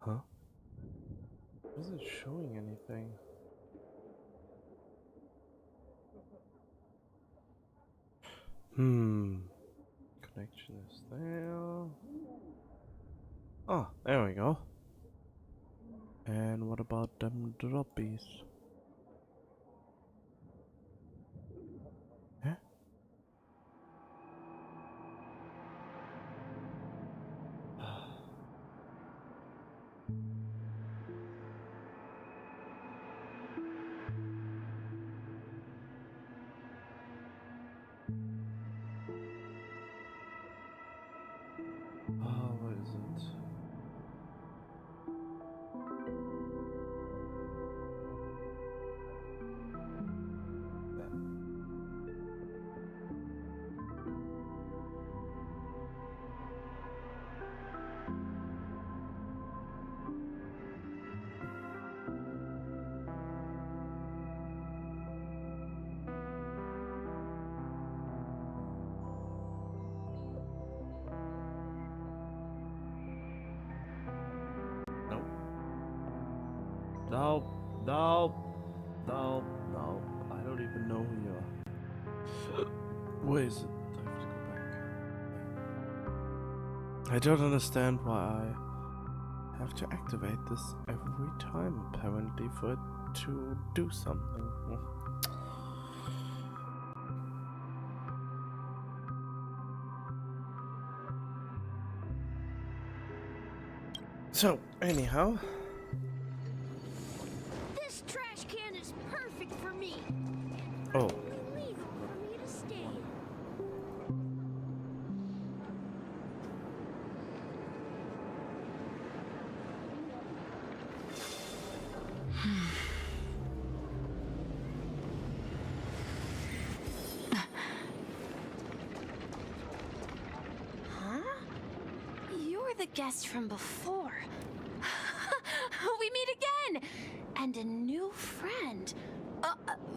Huh? Isn't showing anything. Connection is there. Oh, there we go. And what about them droppies? Huh? Oh, what is it? Nope. Nope. Nope. Nope. Nope. I don't even know who you are. Where is it? I have to go back. I don't understand why I have to activate this every time, apparently, for it to do something. So, anyhow. This trash can is perfect for me. Oh. Illegal for me to stay in. Huh? You're the guest from before. We meet again! And a new friend.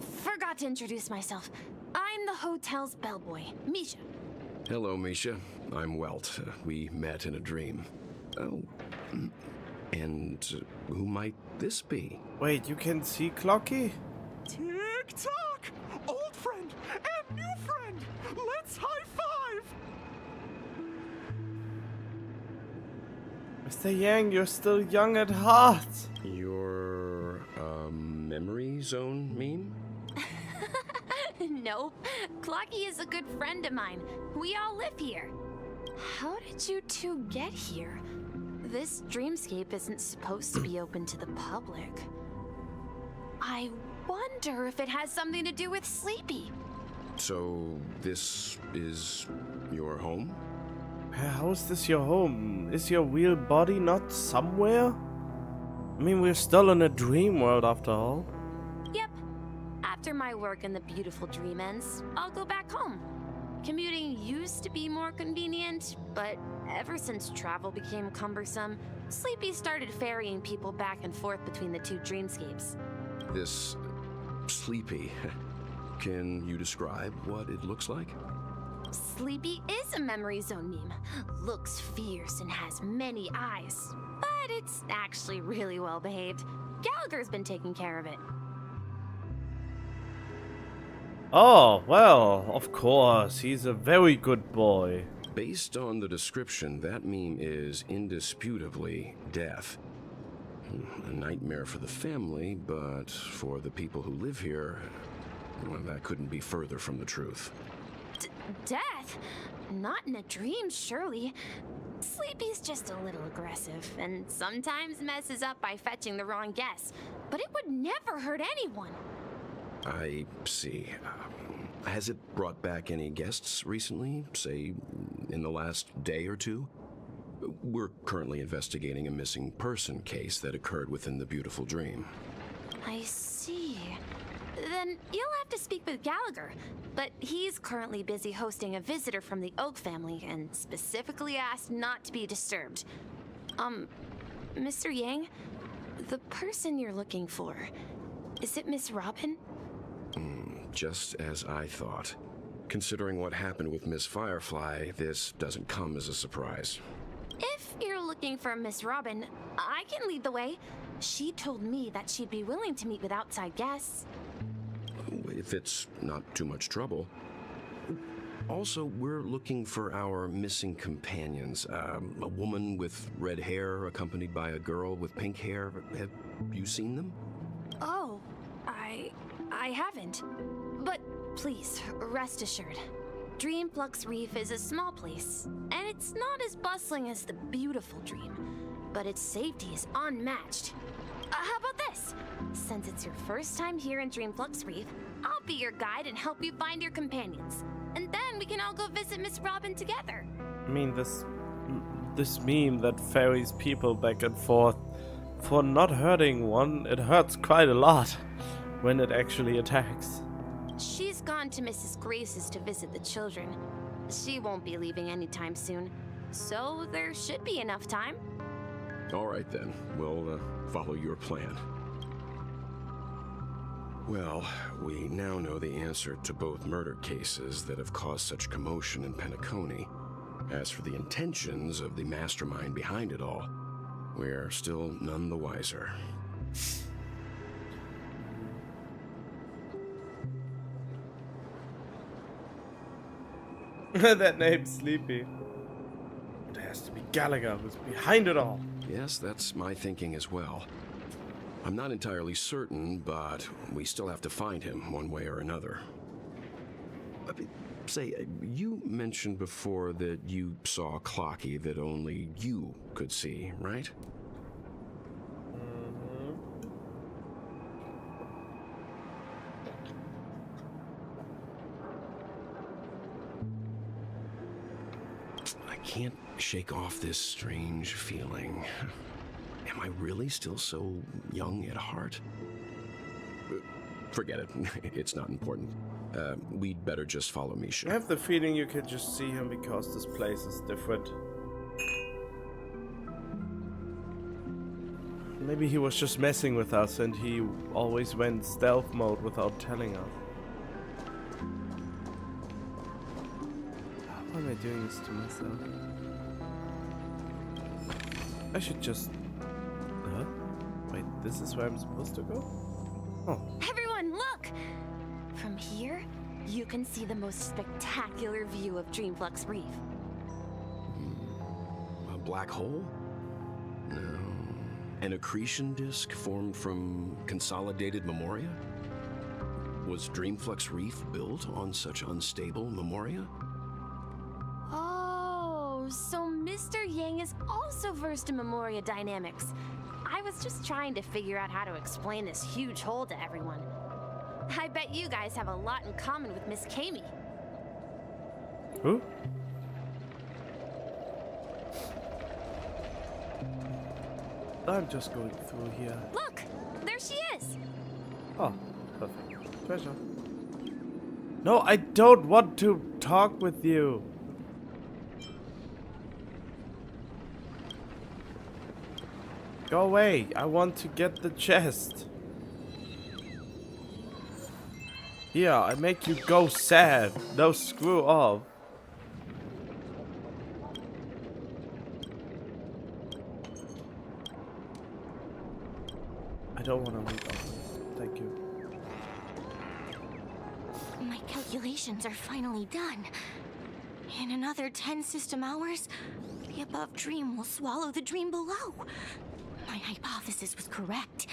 Forgot to introduce myself. I'm the hotel's bellboy, Misha. Hello, Misha. I'm Welt. We met in a dream. Oh. And who might this be? Wait, you can see Clocky? Tick-tock! Old friend and new friend! Let's high-five! Mr. Yang, you're still young at heart. Your, memory zone meme? Nope. Clocky is a good friend of mine. We all live here. How did you two get here? This dreamscape isn't supposed to be open to the public. I wonder if it has something to do with Sleepy. So, this is your home? How is this your home? Is your real body not somewhere? I mean, we're still in a dream world after all. Yep. After my work in the beautiful dream ends, I'll go back home. Commuting used to be more convenient, but ever since travel became cumbersome, Sleepy started ferrying people back and forth between the two dreamscapes. This Sleepy. Can you describe what it looks like? Sleepy is a memory zone meme. Looks fierce and has many eyes. But it's actually really well behaved. Gallagher's been taking care of it. Oh, well, of course. He's a very good boy. Based on the description, that meme is indisputably death. A nightmare for the family, but for the people who live here, well, that couldn't be further from the truth. Death? Not in a dream, surely. Sleepy's just a little aggressive, and sometimes messes up by fetching the wrong guess. But it would never hurt anyone. I see. Has it brought back any guests recently, say, in the last day or two? We're currently investigating a missing person case that occurred within the beautiful dream. I see. Then you'll have to speak with Gallagher. But he's currently busy hosting a visitor from the Oak family and specifically asked not to be disturbed. Mr. Yang, the person you're looking for, is it Miss Robin? Just as I thought. Considering what happened with Miss Firefly, this doesn't come as a surprise. If you're looking for Miss Robin, I can lead the way. She told me that she'd be willing to meet with outside guests. If it's not too much trouble. Also, we're looking for our missing companions. A woman with red hair accompanied by a girl with pink hair. Have you seen them? Oh, I haven't. But please, rest assured. Dreamflux Reef is a small place, and it's not as bustling as the beautiful Dream, but its safety is unmatched. How about this? Since it's your first time here in Dreamflux Reef, I'll be your guide and help you find your companions. And then we can all go visit Miss Robin together. I mean, this meme that ferries people back and forth for not hurting one, it hurts quite a lot when it actually attacks. She's gone to Mrs. Grace's to visit the children. She won't be leaving anytime soon, so there should be enough time. All right then, we'll follow your plan. Well, we now know the answer to both murder cases that have caused such commotion in Penacony. As for the intentions of the mastermind behind it all, we're still none the wiser. That name's Sleepy. It has to be Gallagher who's behind it all. Yes, that's my thinking as well. I'm not entirely certain, but we still have to find him one way or another. Say, you mentioned before that you saw a clocky that only you could see, right? I can't shake off this strange feeling. Am I really still so young at heart? Forget it. It's not important. We'd better just follow Misha. I have the feeling you could just see him because this place is different. Maybe he was just messing with us and he always went stealth mode without telling us. Why am I doing this to myself? I should just... Huh? Wait, this is where I'm supposed to go? Oh. Everyone, look! From here, you can see the most spectacular view of Dreamflux Reef. A black hole? No. An accretion disk formed from consolidated memoria? Was Dreamflux Reef built on such unstable memoria? Oh, so Mr. Yang is also versed in memoria dynamics. I was just trying to figure out how to explain this huge hole to everyone. I bet you guys have a lot in common with Miss Kami. Who? I'm just going through here. Look! There she is! Oh, perfect. Treasure. No, I don't want to talk with you. Go away. I want to get the chest. Yeah, I make you go sad. No, screw off. I don't want to read all this. Thank you. My calculations are finally done. In another 10 system hours, the above dream will swallow the dream below. My hypothesis was correct.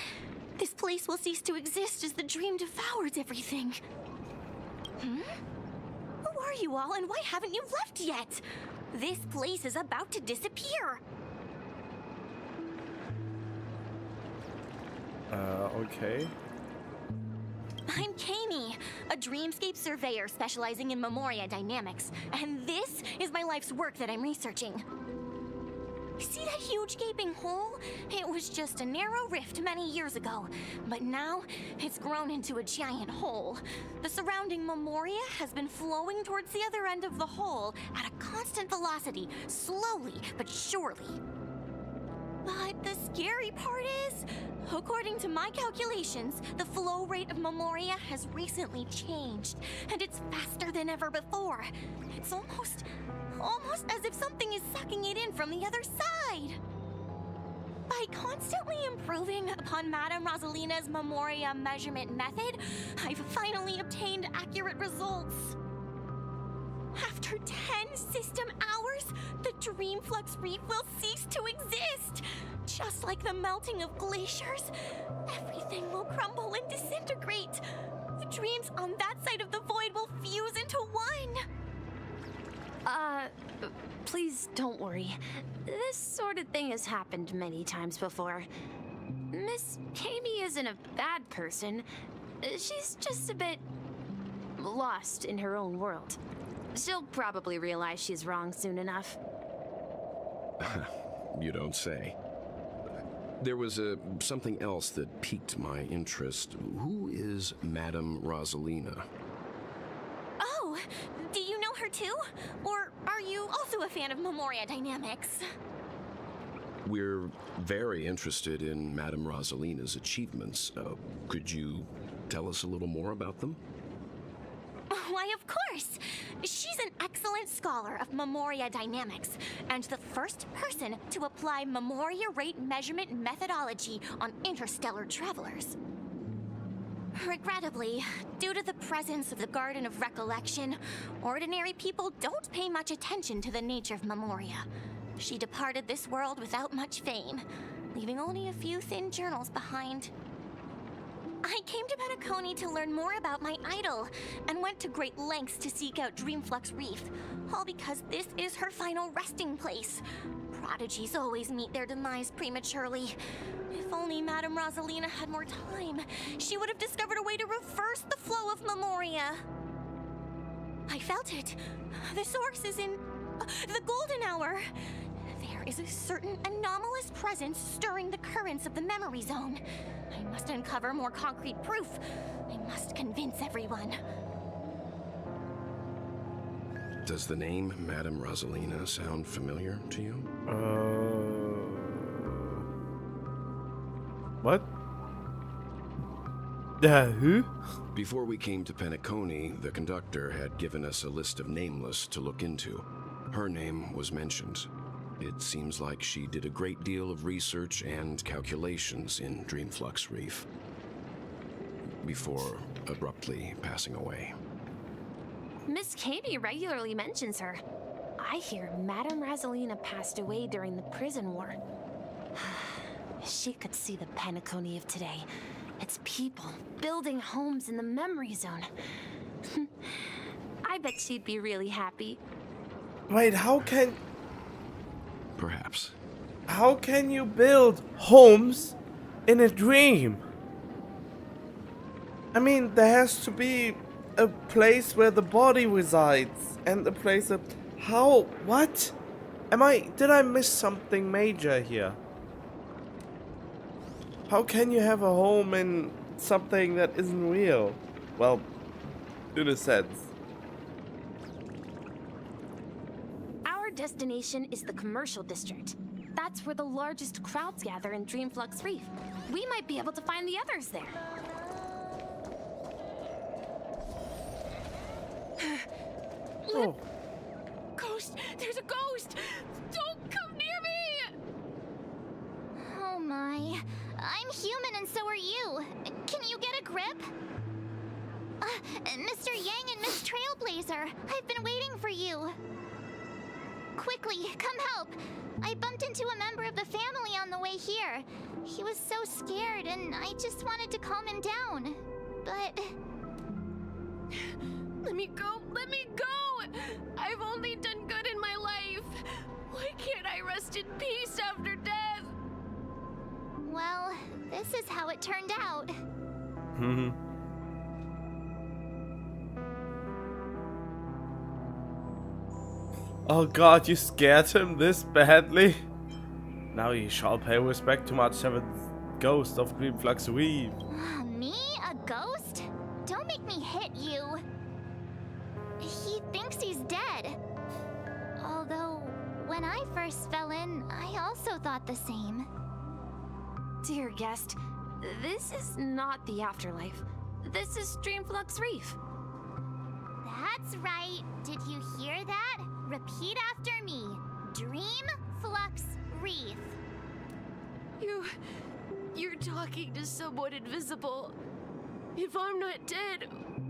This place will cease to exist as the dream devours everything. Who are you all, and why haven't you left yet? This place is about to disappear. Okay. I'm Kami, a dreamscape surveyor specializing in memoria dynamics, and this is my life's work that I'm researching. See that huge gaping hole? It was just a narrow rift many years ago, but now it's grown into a giant hole. The surrounding memoria has been flowing towards the other end of the hole at a constant velocity, slowly but surely. But the scary part is, according to my calculations, the flow rate of Memoria has recently changed, and it's faster than ever before. It's almost as if something is sucking it in from the other side. By constantly improving upon Madame Rosalina's Memoria measurement method, I've finally obtained accurate results. After 10 system hours, the Dreamflux Reef will cease to exist. Just like the melting of glaciers, everything will crumble and disintegrate. The dreams on that side of the void will fuse into one. Please don't worry. This sort of thing has happened many times before. Miss Kami isn't a bad person. She's just a bit lost in her own world. She'll probably realize she's wrong soon enough. You don't say. There was something else that piqued my interest. Who is Madame Rosalina? Oh, do you know her too? Or are you also a fan of Memoria Dynamics? We're very interested in Madame Rosalina's achievements. Could you tell us a little more about them? Why, of course! She's an excellent scholar of Memoria Dynamics, and the first person to apply Memoria rate measurement methodology on interstellar travelers. Regrettably, due to the presence of the Garden of Recollection, ordinary people don't pay much attention to the nature of Memoria. She departed this world without much fame, leaving only a few thin journals behind. I came to Penacony to learn more about my idol, and went to great lengths to seek out Dreamflux Reef, all because this is her final resting place. Prodigies always meet their demise prematurely. If only Madame Rosalina had more time, she would have discovered a way to reverse the flow of Memoria. I felt it. The source is in the golden hour. There is a certain anomalous presence stirring the currents of the memory zone. I must uncover more concrete proof. I must convince everyone. Does the name Madame Rosalina sound familiar to you? What? Who? Before we came to Penacony, the conductor had given us a list of nameless to look into. Her name was mentioned. It seems like she did a great deal of research and calculations in Dreamflux Reef before abruptly passing away. Miss Kami regularly mentions her. I hear Madame Rosalina passed away during the prison war. She could see the Penacony of today. It's people building homes in the memory zone. I bet she'd be really happy. Wait, how can you build homes in a dream? I mean, there has to be a place where the body resides, and a place that... How? What? Did I miss something major here? How can you have a home in something that isn't real? Well, in a sense. Our destination is the commercial district. That's where the largest crowds gather in Dreamflux Reef. We might be able to find the others there. Oh. Ghost! There's a ghost! Don't come near me! Oh my. I'm human and so are you. Can you get a grip? Mr. Yang and Miss Trailblazer, I've been waiting for you. Quickly, come help. I bumped into a member of the family on the way here. He was so scared and I just wanted to calm him down. But... Let me go! Let me go! I've only done good in my life. Why can't I rest in peace after death? well, this is how it turned out. Oh god, you scared him this badly? Now he shall pay respect to my seventh ghost of Dreamflux Reef. Me? A ghost? Don't make me hit you. He thinks he's dead. Although, when I first fell in, I also also thought the same. Dear guest, this is not the afterlife. This is Dreamflux Reef. That's right. Did you hear that? Repeat after me. Dreamflux Reef. You're talking to someone invisible. If I'm not dead,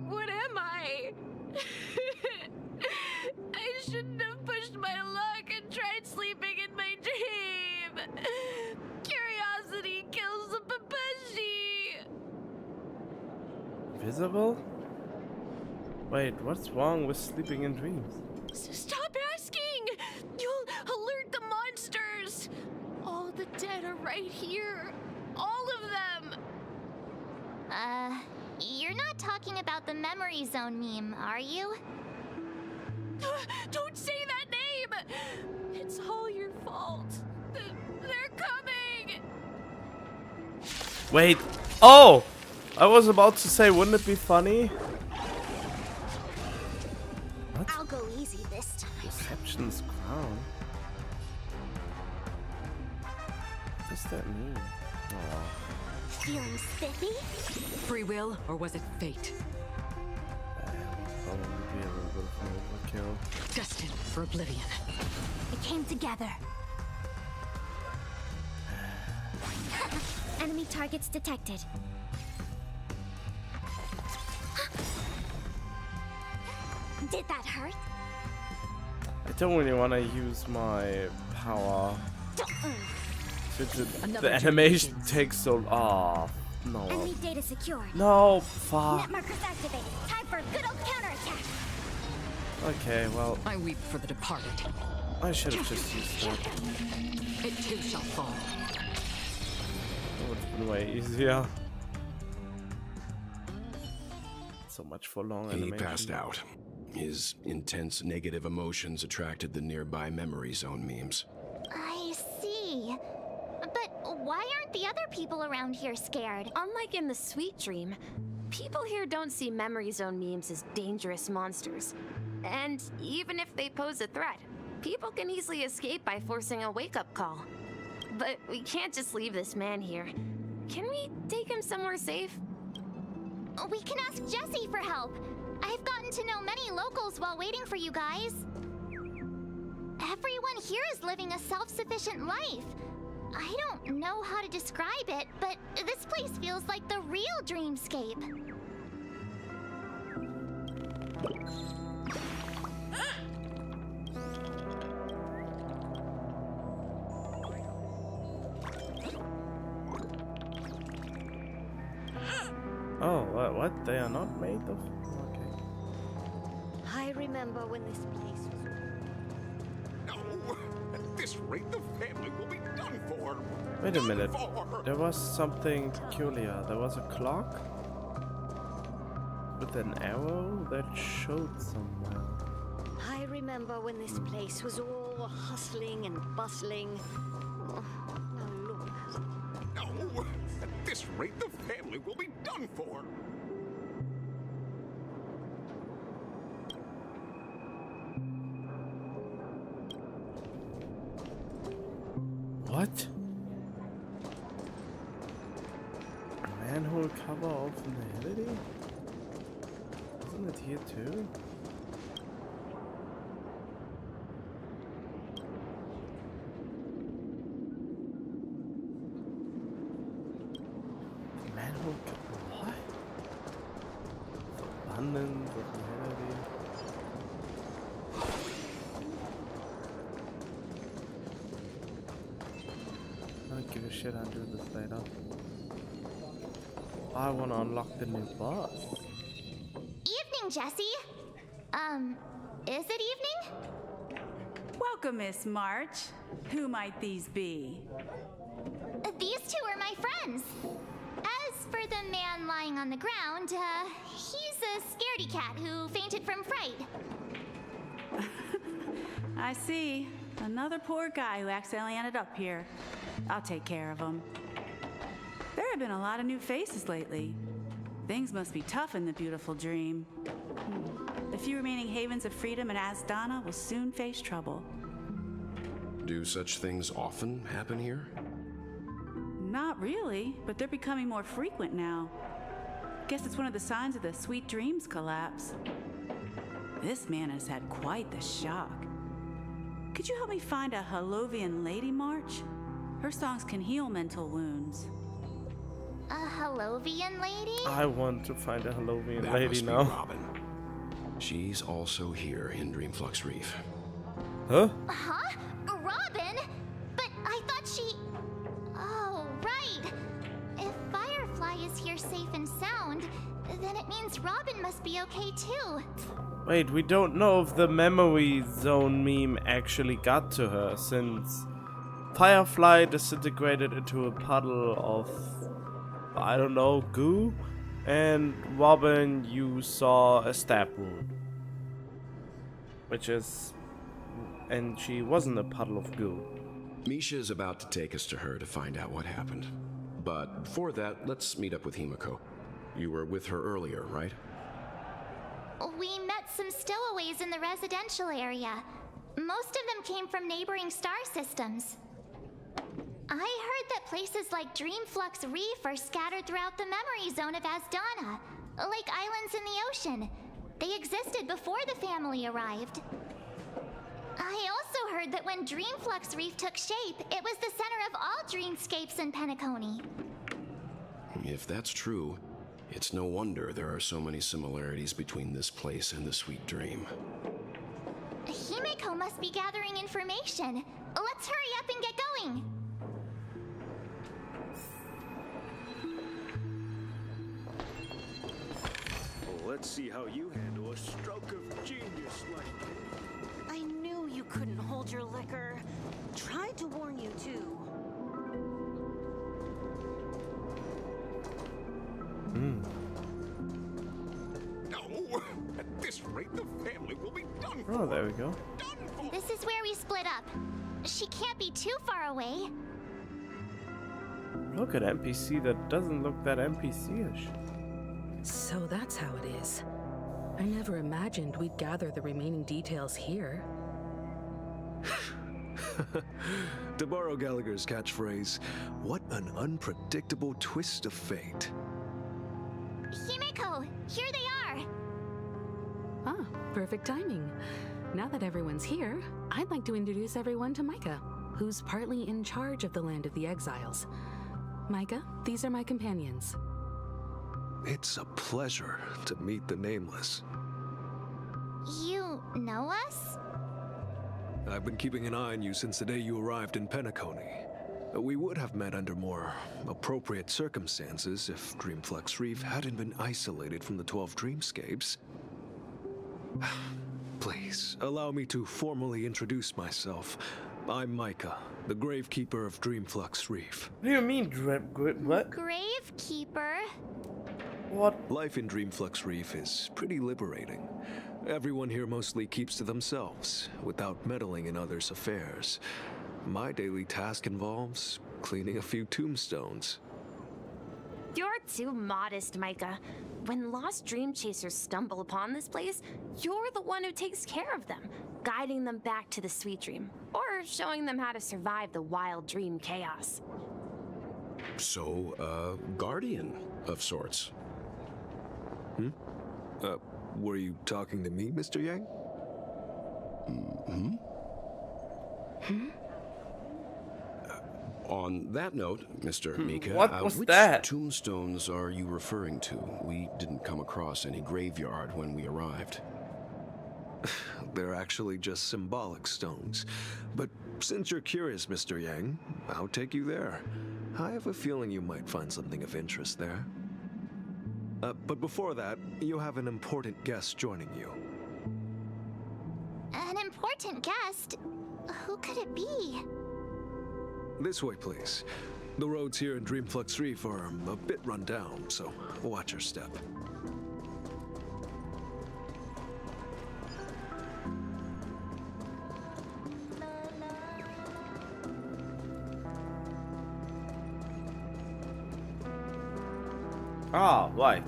what am I? I shouldn't have pushed my luck and tried sleeping in my dream. Curiosity kills the papashi. Visible? Wait, what's wrong with sleeping in dreams? Stop asking! You'll alert the monsters! All the dead are right here. All of them! You're not talking about the memory zone meme, are you? Don't say that name! It's all your fault. They're coming! Wait. Oh! I was about to say, wouldn't it be funny? What? I'll go easy this time. Deception's crown? What does that mean? Oh. Feeling spiffy? Free will, or was it fate? Probably be a little bit of an overkill. Destined for oblivion. It came together. Enemy targets detected. Did that hurt? I don't really want to use my power. The animation takes so. Oh, no. Enemy data secured. No, fuck. Net markers activated. Time for a good old counterattack. Okay, well, I weep for the departed. I should have just used that. It too shall fall. That would have been way easier. So much for long He animation. passed out. His intense negative emotions attracted the nearby memory zone memes. I see. But why aren't the other people around here scared? Unlike in the Sweet Dream, people here don't see memory zone memes as dangerous monsters. And even if they pose a threat, people can easily escape by forcing a wake-up call. But we can't just leave this man here. Can we take him somewhere safe? We can ask Jesse for help. I've gotten to know many locals while waiting for you guys. Everyone here is living a self-sufficient life. I don't know how to describe it, but this place feels like the real dreamscape. Oh, what? They are not made of. Okay. I remember when this place was... No! At this rate, the family will be done for! Wait a minute. Done for. There was something peculiar. There was a clock with an arrow that showed somewhere. I remember when this place was all hustling and bustling. Oh, now look. No! At this rate, the family will be done for! What? A manhole cover of nihility? Isn't it here too? Manhole cover? What? Abundance of nihility? I don't give a shit, I'll do this later. I want to unlock the new boss. Evening, Jesse. Is it evening? Welcome, Miss March. Who might these be? These two are my friends. As for the man lying on the ground, he's a scaredy cat who fainted from fright. I see. Another poor guy who accidentally ended up here. I'll take care of him. There have been a lot of new faces lately. Things must be tough in the beautiful dream. The few remaining havens of freedom in Asdana will soon face trouble. Do such things often happen here? Not really, but they're becoming more frequent now. Guess it's one of the signs of the Sweet Dreams collapse. This man has had quite the shock. Could you help me find a Halovian lady march? Her songs can heal mental wounds. A Halovian lady? I want to find a Halovian That lady must now. be Robin. She's also here in Dreamflux Reef. Huh? Huh? Robin? But I thought she... Oh, right. If Firefly is here safe and sound, then it means Robin must be okay too. Wait, we don't know if the memory zone meme actually got to her, since Firefly disintegrated into a puddle of, I don't know, goo, and Robin, you saw a stab wound. And she wasn't a puddle of goo. Misha is about to take us to her to find out what happened. But before that, let's meet up with Himiko. You were with her earlier, right? We met some stowaways in the residential area. Most of them came from neighboring star systems. I heard that places like Dreamflux Reef are scattered throughout the memory zone of Asdana, like islands in the ocean. They existed before the family arrived. I also heard that when Dreamflux Reef took shape, it was the center of all dreamscapes in Penacony. If that's true, it's no wonder there are so many similarities between this place and the Sweet Dream. Himiko must be gathering information. Let's hurry up and get going. Let's see how you handle a stroke of genius like this. I knew you couldn't hold your liquor. Tried to warn you too. No! At this rate, the family will be done for. Oh, there we go. Done for. This is where we split up. She can't be too far away. Look at NPC that doesn't look that NPC-ish. So that's how it is. I never imagined we'd gather the remaining details here. To borrow Gallagher's catchphrase, what an unpredictable twist of fate. Himiko, here they are. Ah, perfect timing. Now that everyone's here, I'd like to introduce everyone to Micah, who's partly in charge of the Land of the Exiles. Micah, these are my companions. It's a pleasure to meet the Nameless. You know us? I've been keeping an eye on you since the day you arrived in Penacony. We would have met under more appropriate circumstances if Dreamflux Reef hadn't been isolated from the 12 dreamscapes. Please, allow me to formally introduce myself. I'm Micah, the Gravekeeper of Dreamflux Reef. What do you mean, what? Gravekeeper? What? Life in Dreamflux Reef is pretty liberating. Everyone here mostly keeps to themselves, without meddling in others' affairs. My daily task involves cleaning a few tombstones. You're too modest, Micah. When lost dream chasers stumble upon this place, you're the one who takes care of them, guiding them back to the sweet dream, or showing them how to survive the wild dream chaos. So, guardian of sorts. Were you talking to me, Mr. Yang? On that note, Mr. Mika, What was which that? tombstones are you referring to? We didn't come across any graveyard when we arrived. They're actually just symbolic stones. But since you're curious, Mr. Yang, I'll take you there. I have a feeling you might find something of interest there. But before that, you have an important guest joining you. An important guest? Who could it be? This way, please. The roads here in Dreamflux Reef are a bit run down, so watch your step. Ah, right.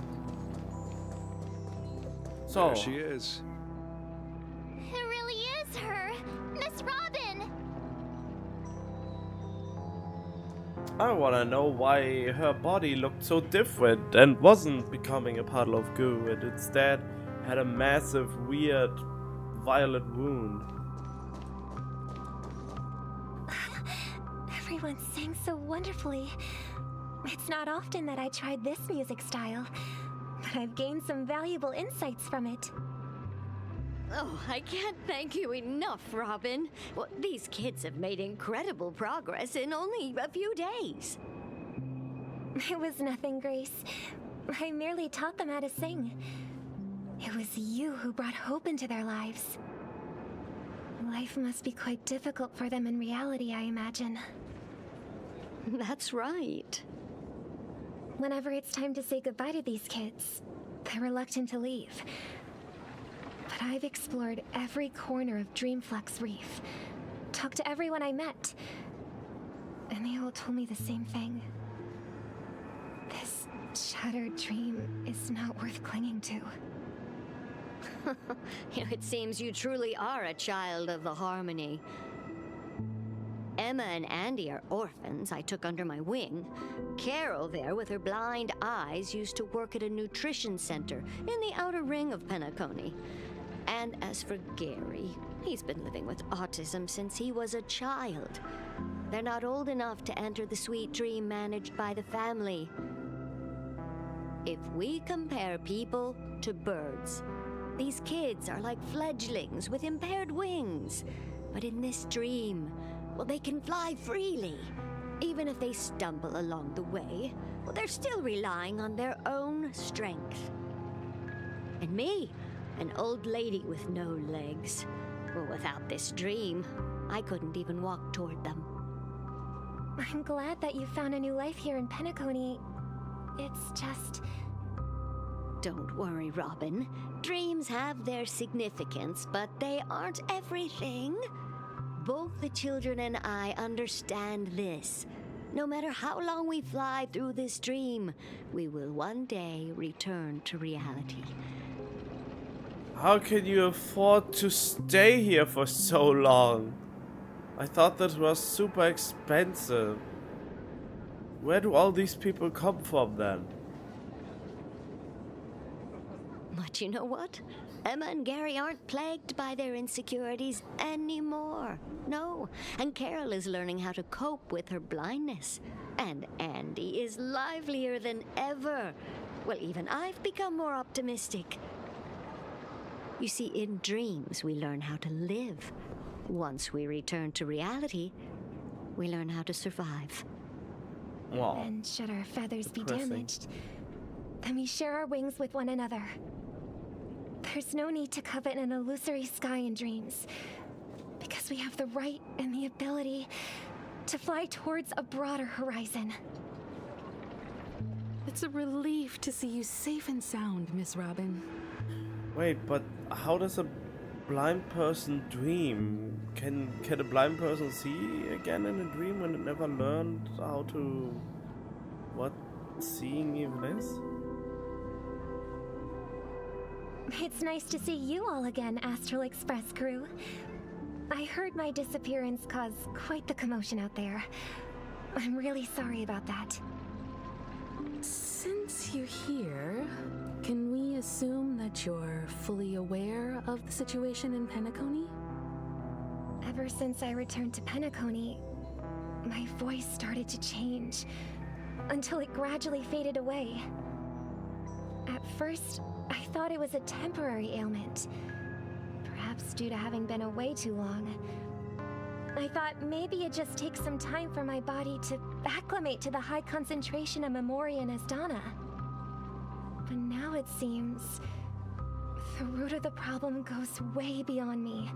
So, There she is. It really is her! Miss Robin! I wanna know why her body looked so different and wasn't becoming a puddle of goo and instead had a massive, weird, violet wound. Everyone sang so wonderfully. It's not often that I tried this music style, but I've gained some valuable insights from it. Oh, I can't thank you enough, Robin. Well, these kids have made incredible progress in only a few days. It was nothing, Grace. I merely taught them how to sing. It was you who brought hope into their lives. Life must be quite difficult for them in reality, I imagine. That's right. Whenever it's time to say goodbye to these kids, they're reluctant to leave. But I've explored every corner of Dreamflux Reef, talked to everyone I met, and they all told me the same thing. This shattered dream is not worth clinging to. It seems you truly are a child of the Harmony. Emma and Andy are orphans I took under my wing. Carol there with her blind eyes used to work at a nutrition center in the outer ring of Penacony. And as for Gary, he's been living with autism since he was a child. They're not old enough to enter the sweet dream managed by the family. If we compare people to birds, these kids are like fledglings with impaired wings. But in this dream, well, they can fly freely. Even if they stumble along the way, well, they're still relying on their own strength. And me, an old lady with no legs. Well, without this dream, I couldn't even walk toward them. I'm glad that you found a new life here in Penacony. It's just... Don't worry, Robin. Dreams have their significance, but they aren't everything. Both the children and I understand this. No matter how long we fly through this dream, we will one day return to reality. How can you afford to stay here for so long? I thought that was super expensive. Where do all these people come from then? But you know what? Emma and Gary aren't plagued by their insecurities anymore. No, and Carol is learning how to cope with her blindness. And Andy is livelier than ever. Well, even I've become more optimistic. You see, in dreams, we learn how to live. Once we return to reality, we learn how to survive. Wow. And should our feathers be Depressing. damaged, then we share our wings with one another. There's no need to covet an illusory sky in dreams, because we have the right and the ability to fly towards a broader horizon. It's a relief to see you safe and sound, Miss Robin. Wait, but how does a blind person dream? Can a blind person see again in a dream when it never learned how to... what seeing even is? It's nice to see you all again, Astral Express crew. I heard my disappearance caused quite the commotion out there. I'm really sorry about that. Since you're here, can we assume that you're fully aware of the situation in Penacony? Ever since I returned to Penacony, my voice started to change, until it gradually faded away. At first, I thought it was a temporary ailment, perhaps due to having been away too long. I thought maybe it just takes some time for my body to acclimate to the high concentration of Memoria and Asdana. But now it seems the root of the problem goes way beyond me.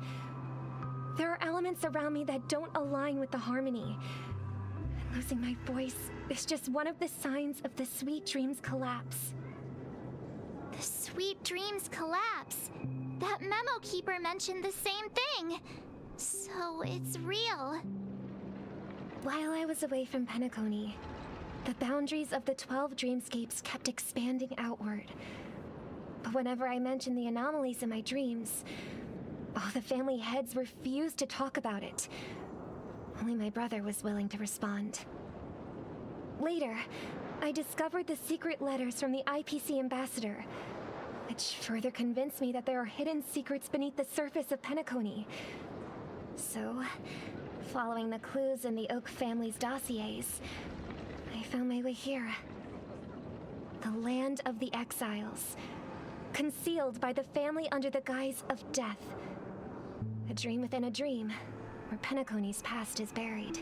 There are elements around me that don't align with the harmony. And losing my voice is just one of the signs of the Sweet Dreams collapse. The Sweet Dreams collapse. That memo keeper mentioned the same thing. So it's real. While I was away from Penacony, the boundaries of the 12 dreamscapes kept expanding outward. But whenever I mentioned the anomalies in my dreams, all the family heads refused to talk about it. Only my brother was willing to respond. Later, I discovered the secret letters from the IPC ambassador, which further convinced me that there are hidden secrets beneath the surface of Penacony. So, following the clues in the Oak family's dossiers, I found my way here. The land of the exiles, concealed by the family under the guise of death. A dream within a dream, where Penacony's past is buried.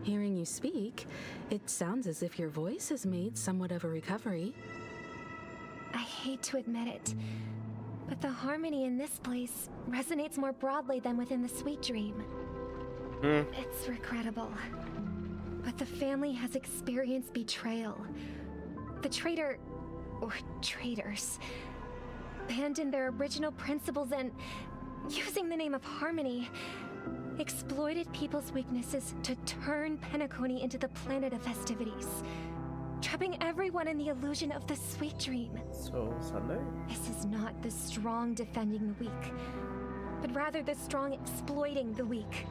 Hearing you speak, it sounds as if your voice has made somewhat of a recovery. I hate to admit it, but the harmony in this place resonates more broadly than within the Sweet Dream. It's regrettable, but the family has experienced betrayal. The traitor, or traitors, abandoned their original principles and, using the name of harmony, exploited people's weaknesses to turn Penacony into the planet of festivities, trapping everyone in the illusion of the Sweet Dream. So, Sunday? This is not the strong defending the weak, but rather the strong exploiting the weak.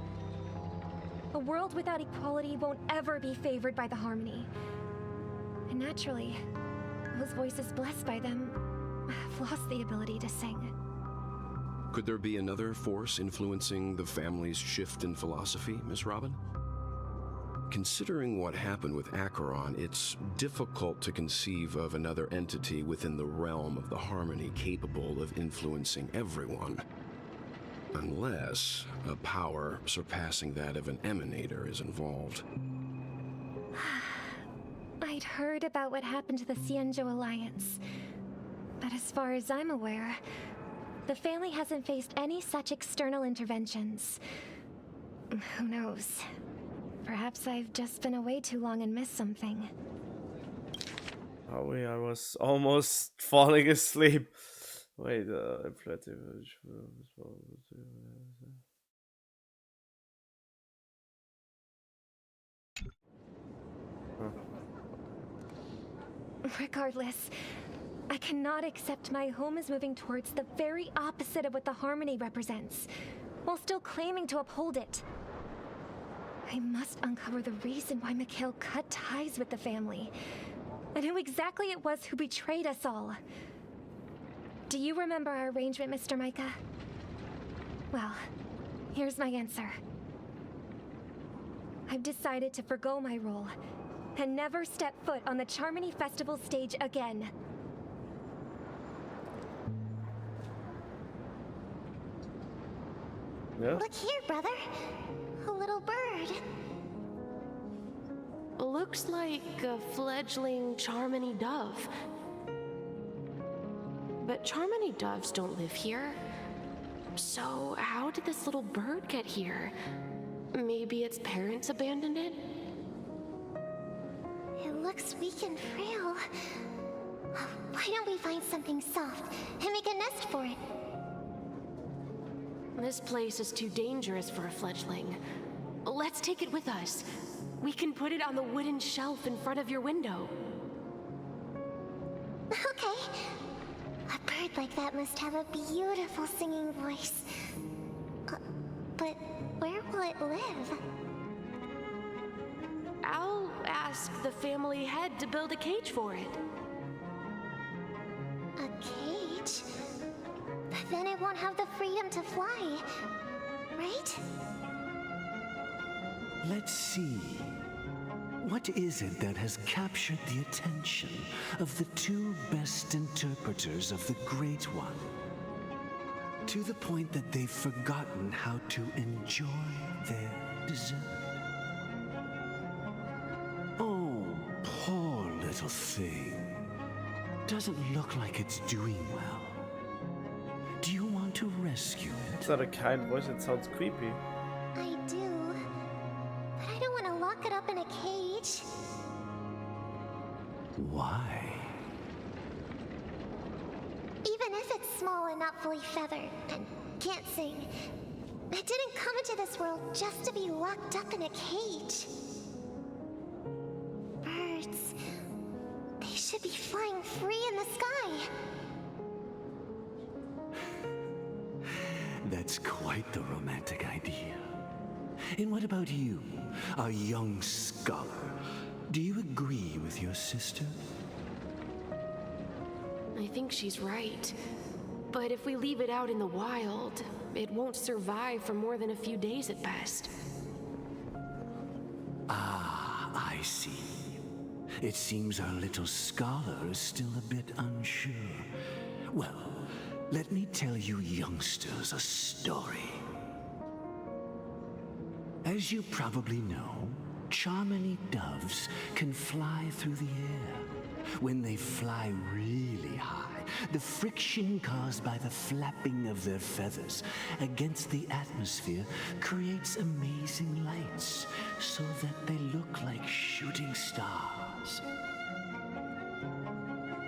A world without equality won't ever be favored by the harmony. And naturally, those voices blessed by them have lost the ability to sing. Could there be another force influencing the family's shift in philosophy, Miss Robin? Considering what happened with Acheron, it's difficult to conceive of another entity within the realm of the harmony capable of influencing everyone. Unless a power surpassing that of an emanator is involved. I'd heard about what happened to the Cienjo Alliance, but as far as I'm aware, the family hasn't faced any such external interventions. Who knows? Perhaps I've just been away too long and missed something. Oh wait, I was almost falling asleep. Wait, Regardless, I cannot accept my home is moving towards the very opposite of what the harmony represents, while still claiming to uphold it. I must uncover the reason why Mikhail cut ties with the family, and who exactly it was who betrayed us all. Do you remember our arrangement, Mr. Micah? Well, here's my answer. I've decided to forgo my role, and never step foot on the Charmony Festival stage again. Yeah? Look here, brother. A little bird. Looks like a fledgling Charmony dove. But Charmony doves don't live here. So how did this little bird get here? Maybe its parents abandoned it? It looks weak and frail. Why don't we find something soft and make a nest for it? This place is too dangerous for a fledgling. Let's take it with us. We can put it on the wooden shelf in front of your window. Okay. A bird like that must have a beautiful singing voice. But where will it live? I'll ask the family head to build a cage for it. A cage? But then it won't have the freedom to fly, right? Let's see. What is it that has captured the attention of the two best interpreters of the Great One? To the point that they've forgotten how to enjoy their dessert. Oh, poor little thing. Doesn't look like it's doing well. Do you want to rescue it? It's not a kind voice, it sounds creepy. I do. But I don't want to lock it up in a cage. Why? Even if it's small and not fully feathered and can't sing, it didn't come into this world just to be locked up in a cage. Birds, they should be flying free in the sky. That's quite the romantic idea. And what about you, a young scholar? Do you agree with your sister? I think she's right. But if we leave it out in the wild, it won't survive for more than a few days at best. Ah, I see. It seems our little scholar is still a bit unsure. Well, let me tell you youngsters a story. As you probably know, Charmony doves can fly through the air. When they fly really high, the friction caused by the flapping of their feathers against the atmosphere creates amazing lights so that they look like shooting stars.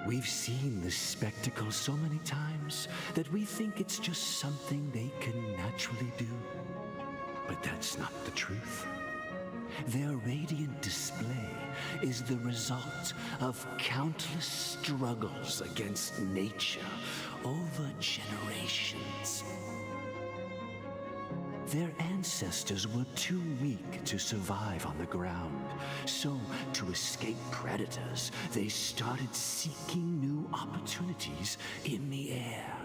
We've seen this spectacle so many times that we think it's just something they can naturally do. But that's not the truth. Their radiant display is the result of countless struggles against nature over generations. Their ancestors were too weak to survive on the ground, so to escape predators, they started seeking new opportunities in the air.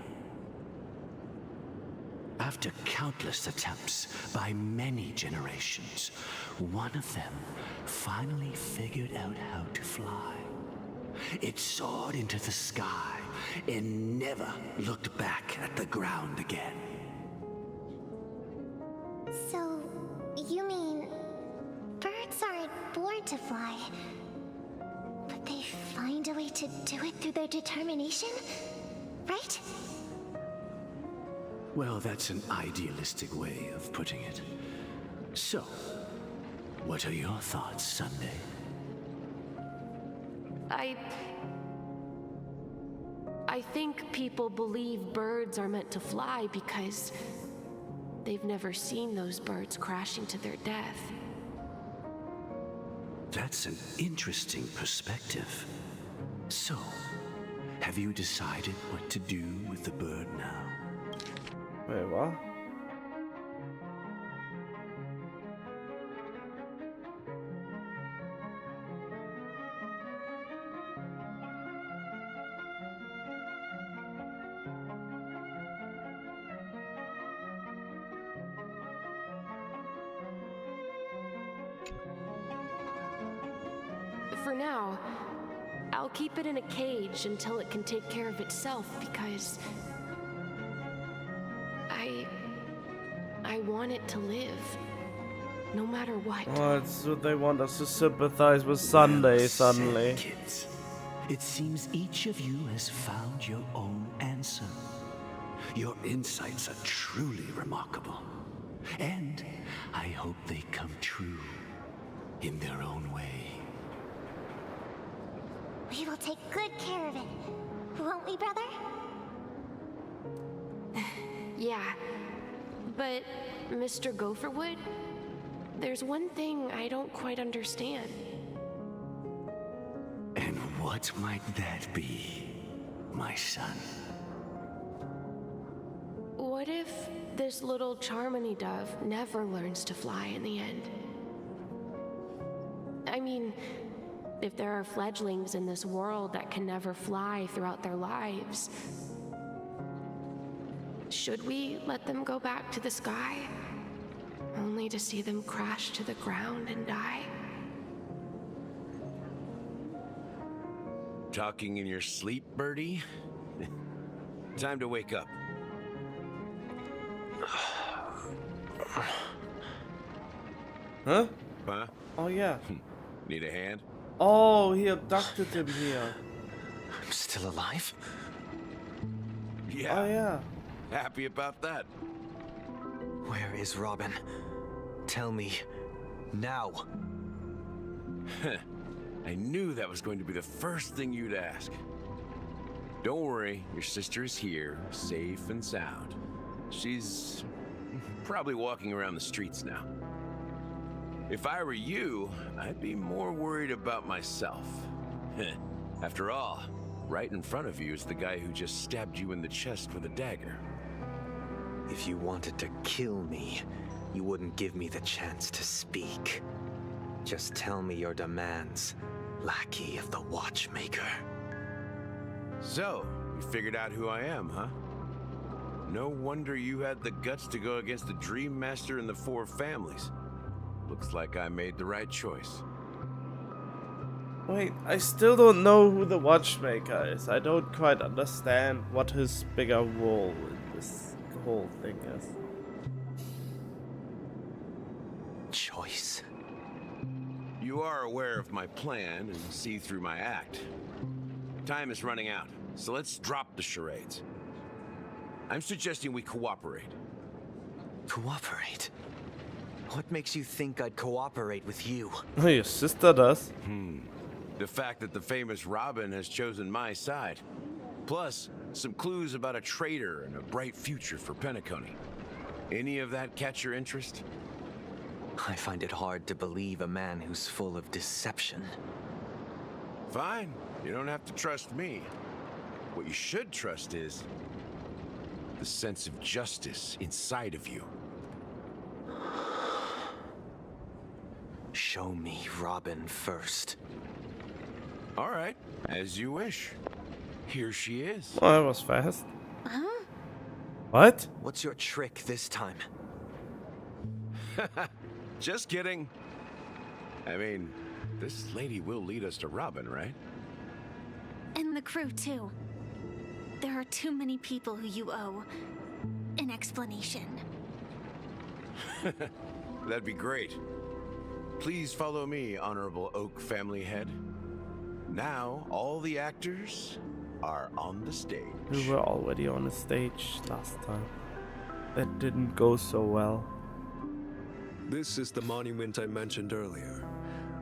After countless attempts by many generations, one of them finally figured out how to fly. It soared into the sky and never looked back at the ground again. So, you mean birds aren't born to fly, but they find a way to do it through their determination, right? Well, that's an idealistic way of putting it. So, what are your thoughts, Sunday? I think people believe birds are meant to fly because they've never seen those birds crashing to their death. That's an interesting perspective. So, have you decided what to do with the bird now? Wait, what? For now, I'll keep it in a cage until it can take care of itself because I want it to live, no matter what. Oh, so they want us to sympathize with Sunday suddenly. Kids, it seems each of you has found your own answer. Your insights are truly remarkable. And I hope they come true in their own way. We will take good care of it, won't we, brother? Yeah, but Mr. Gopherwood, there's one thing I don't quite understand. And what might that be, my son? What if this little Charmony dove never learns to fly in the end? I mean, if there are fledglings in this world that can never fly throughout their lives, should we let them go back to the sky, only to see them crash to the ground and die? Talking in your sleep, Birdie? Time to wake up. Huh? Huh? Oh, yeah. Need a hand? Oh, he abducted him here. I'm still alive? Yeah. Oh, yeah. Happy about that? Where is Robin? Tell me. Now. I knew that was going to be the first thing you'd ask. Don't worry, your sister is here, safe and sound. She's probably walking around the streets now. If I were you, I'd be more worried about myself. After all, right in front of you is the guy who just stabbed you in the chest with a dagger. If you wanted to kill me, you wouldn't give me the chance to speak. Just tell me your demands, lackey of the Watchmaker. So, you figured out who I am, huh? No wonder you had the guts to go against the Dream Master and the Four Families. Looks like I made the right choice. Wait, I still don't know who the Watchmaker is. I don't quite understand what his bigger role in this whole thing is. Choice. You are aware of my plan and see through my act. Time is running out, so let's drop the charades. I'm suggesting we cooperate. Cooperate? What makes you think I'd cooperate with you? Your sister does. The fact that the famous Robin has chosen my side. Plus, some clues about a traitor and a bright future for Penacony. Any of that catch your interest? I find it hard to believe a man who's full of deception. Fine. You don't have to trust me. What you should trust is the sense of justice inside of you. Show me Robin first. All right, as you wish. Here she is. Oh, that was fast. Huh? What? What's your trick this time? Just kidding. I mean, this lady will lead us to Robin, right? And the crew, too. There are too many people who you owe an explanation. That'd be great. Please follow me, Honorable Oak Family Head. Now, all the actors are on the stage. We were already on the stage last time. That didn't go so well. This is the monument I mentioned earlier.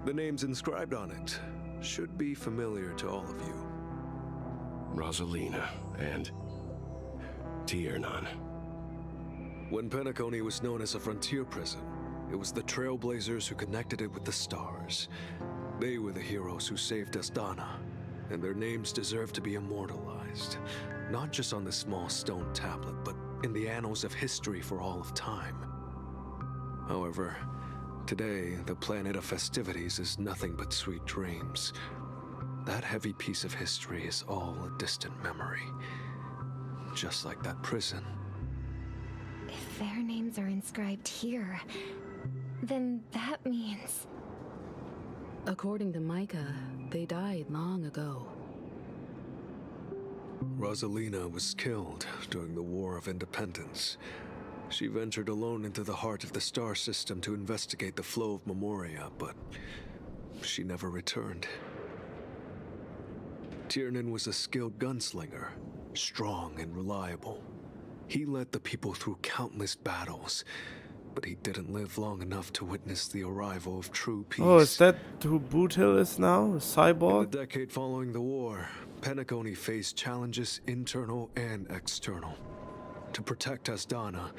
The names inscribed on it should be familiar to all of you. Rosalina and Tiernan. When Penacony was known as a frontier prison, it was the Trailblazers who connected it with the stars. They were the heroes who saved Astana, and their names deserve to be immortalized, not just on this small stone tablet, but in the annals of history for all of time. However, today, the planet of festivities is nothing but sweet dreams. That heavy piece of history is all a distant memory, just like that prison. If their names are inscribed here, then that means... According to Micah, they died long ago. Rosalina was killed during the War of Independence. She ventured alone into the heart of the star system to investigate the flow of Memoria, but she never returned. Tiernan was a skilled gunslinger, strong and reliable. He led the people through countless battles, but he didn't live long enough to witness the arrival of true peace. Oh, is that who Boothill is now? A cyborg? In the decade following the war, Penacony faced challenges internal and external. To protect Astana,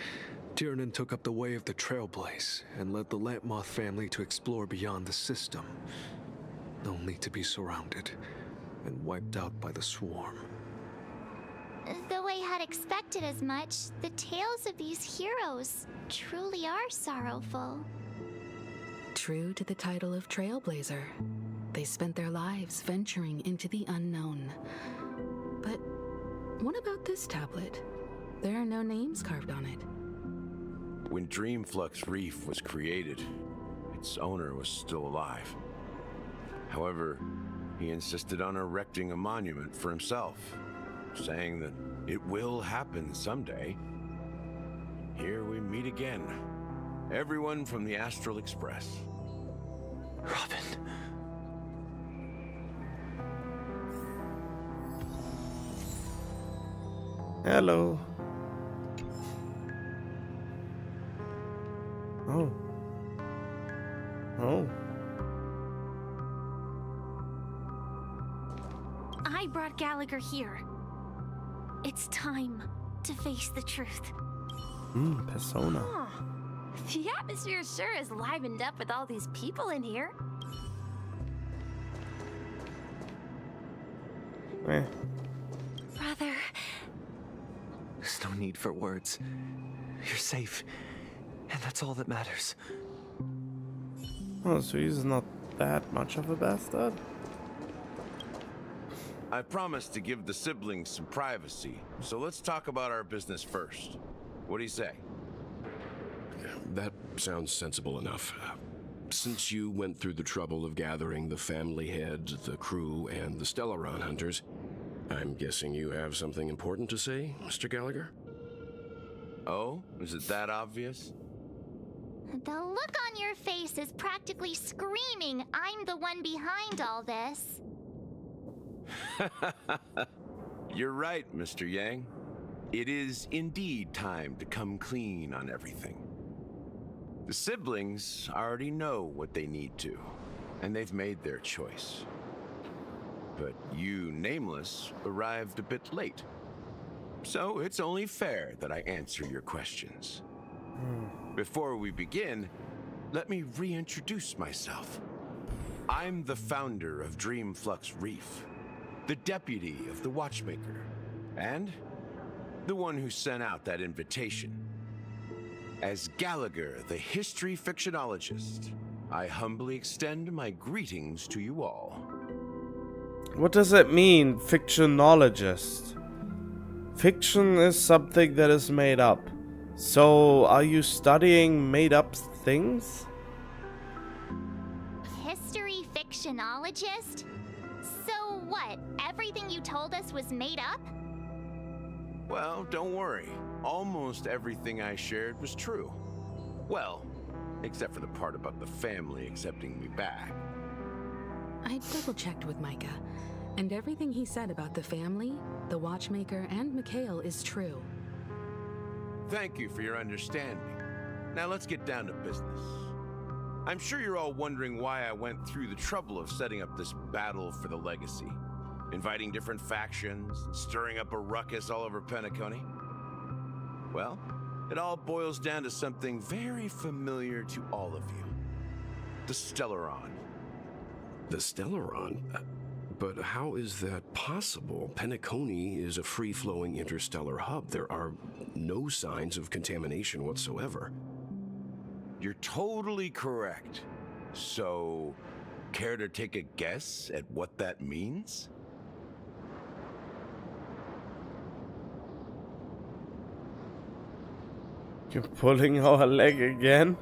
Tiernan took up the way of the Trailblaze and led the Lampmoth family to explore beyond the system, only to be surrounded and wiped out by the Swarm. Though I had expected as much, the tales of these heroes truly are sorrowful. True to the title of Trailblazer, they spent their lives venturing into the unknown. But what about this tablet? There are no names carved on it. When Dreamflux Reef was created, its owner was still alive. However, he insisted on erecting a monument for himself, saying that it will happen someday. Here we meet again. Everyone from the Astral Express. Robin. Hello. Oh. Oh. I brought Gallagher here. It's time to face the truth. Persona. Huh. The atmosphere sure is livened up with all these people in here. Brother. There's no need for words. You're safe, and that's all that matters. Oh, so he's not that much of a bastard? I promised to give the siblings some privacy, so let's talk about our business first. What do you say? That sounds sensible enough. Since you went through the trouble of gathering the family heads, the crew, and the Stellaron hunters, I'm guessing you have something important to say, Mr. Gallagher? Oh? Is it that obvious? The look on your face is practically screaming, I'm the one behind all this. You're right, Mr. Yang. It is indeed time to come clean on everything. The siblings already know what they need to, and they've made their choice. But you, Nameless, arrived a bit late. So it's only fair that I answer your questions. Before we begin, let me reintroduce myself. I'm the founder of Dreamflux Reef, the deputy of the Watchmaker, and the one who sent out that invitation. As Gallagher, the history fictionologist, I humbly extend my greetings to you all. What does it mean, fictionologist? Fiction is something that is made up. So, are you studying made-up things? History fictionologist? So what, everything you told us was made up? Well, don't worry. Almost everything I shared was true. Well, except for the part about the family accepting me back. I double-checked with Micah, and everything he said about the family, the Watchmaker, and Mikhail is true. Thank you for your understanding. Now let's get down to business. I'm sure you're all wondering why I went through the trouble of setting up this battle for the legacy, inviting different factions, stirring up a ruckus all over Penacony. Well, it all boils down to something very familiar to all of you. The Stellaron. The Stellaron? But how is that possible? Penacony is a free-flowing interstellar hub. There are no signs of contamination whatsoever. You're totally correct. So, care to take a guess at what that means? You're pulling our leg again?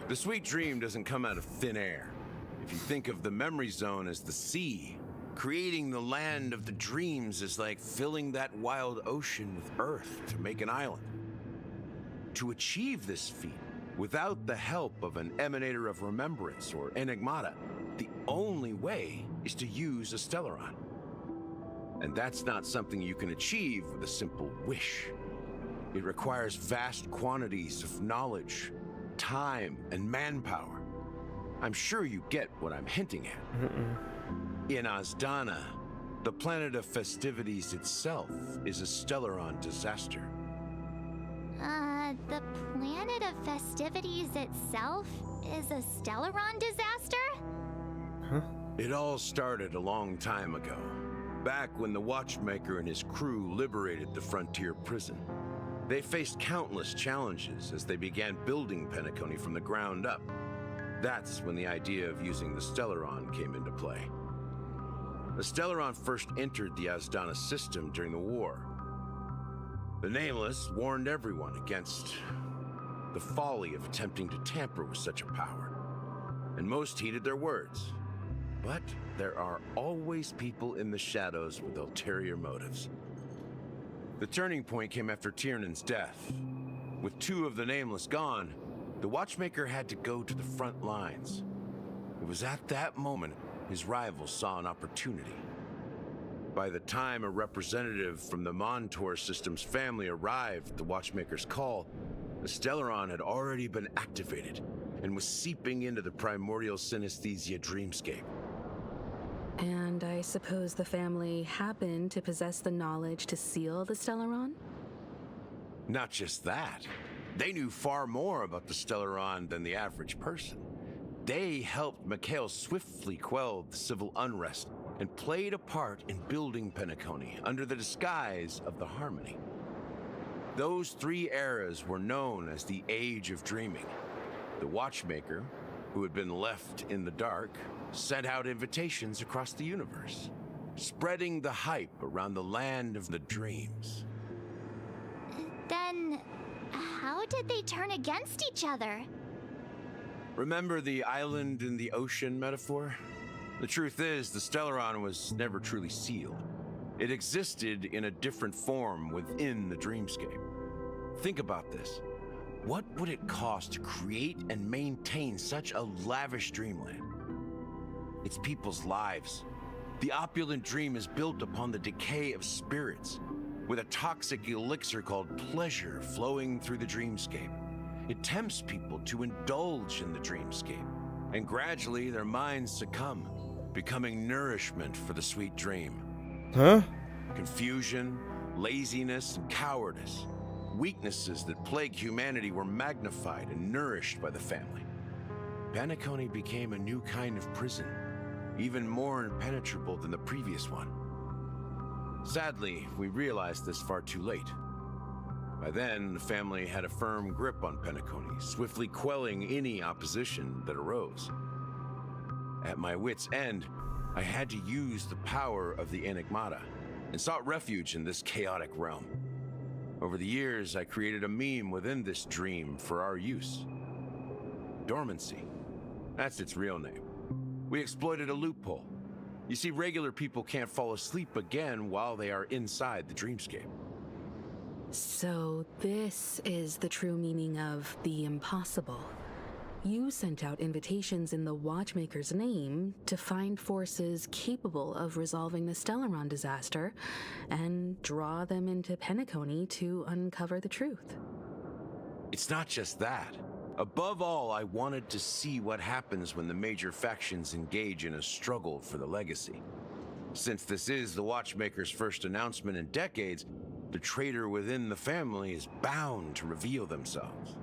The sweet dream doesn't come out of thin air. If you think of the memory zone as the sea, creating the land of the dreams is like filling that wild ocean with earth to make an island. To achieve this feat, without the help of an emanator of remembrance or enigmata, the only way is to use a Stellaron. And that's not something you can achieve with a simple wish. It requires vast quantities of knowledge, time, and manpower. I'm sure you get what I'm hinting at. In Azdana, the planet of festivities itself is a Stellaron disaster. The planet of festivities itself is a Stellaron disaster? Huh? It all started a long time ago, back when the Watchmaker and his crew liberated the frontier prison. They faced countless challenges as they began building Penacony from the ground up. That's when the idea of using the Stellaron came into play. The Stellaron first entered the Azdana system during the war. The Nameless warned everyone against the folly of attempting to tamper with such a power, and most heeded their words. But there are always people in the shadows with ulterior motives. The turning point came after Tiernan's death. With two of the Nameless gone, the Watchmaker had to go to the front lines. It was at that moment his rivals saw an opportunity. By the time a representative from the Montour Systems family arrived at the Watchmaker's call, the Stellaron had already been activated and was seeping into the primordial synesthesia dreamscape. And I suppose the family happened to possess the knowledge to seal the Stellaron? Not just that. They knew far more about the Stellaron than the average person. They helped Mikhail swiftly quell the civil unrest and played a part in building Penacony under the disguise of the Harmony. Those 3 eras were known as the Age of Dreaming. The watchmaker, who had been left in the dark, sent out invitations across the universe, spreading the hype around the land of the dreams. Then, how did they turn against each other? Remember the island in the ocean metaphor? The truth is, the Stellaron was never truly sealed. It existed in a different form within the dreamscape. Think about this. What would it cost to create and maintain such a lavish dreamland? It's people's lives. The opulent dream is built upon the decay of spirits, with a toxic elixir called pleasure flowing through the dreamscape. It tempts people to indulge in the dreamscape, and gradually their minds succumb, becoming nourishment for the sweet dream. Huh? Confusion, laziness, and cowardice, weaknesses that plague humanity, were magnified and nourished by the family. Penacony became a new kind of prison, even more impenetrable than the previous one. Sadly, we realized this far too late. By then, the family had a firm grip on Penacony, swiftly quelling any opposition that arose. At my wit's end, I had to use the power of the Enigmata, and sought refuge in this chaotic realm. Over the years, I created a meme within this dream for our use. Dormancy. That's its real name. We exploited a loophole. You see, regular people can't fall asleep again while they are inside the dreamscape. So this is the true meaning of the impossible. You sent out invitations in the Watchmaker's name to find forces capable of resolving the Stellaron disaster and draw them into Penacony to uncover the truth. It's not just that. Above all, I wanted to see what happens when the major factions engage in a struggle for the legacy. Since this is the Watchmaker's first announcement in decades, the traitor within the family is bound to reveal themselves.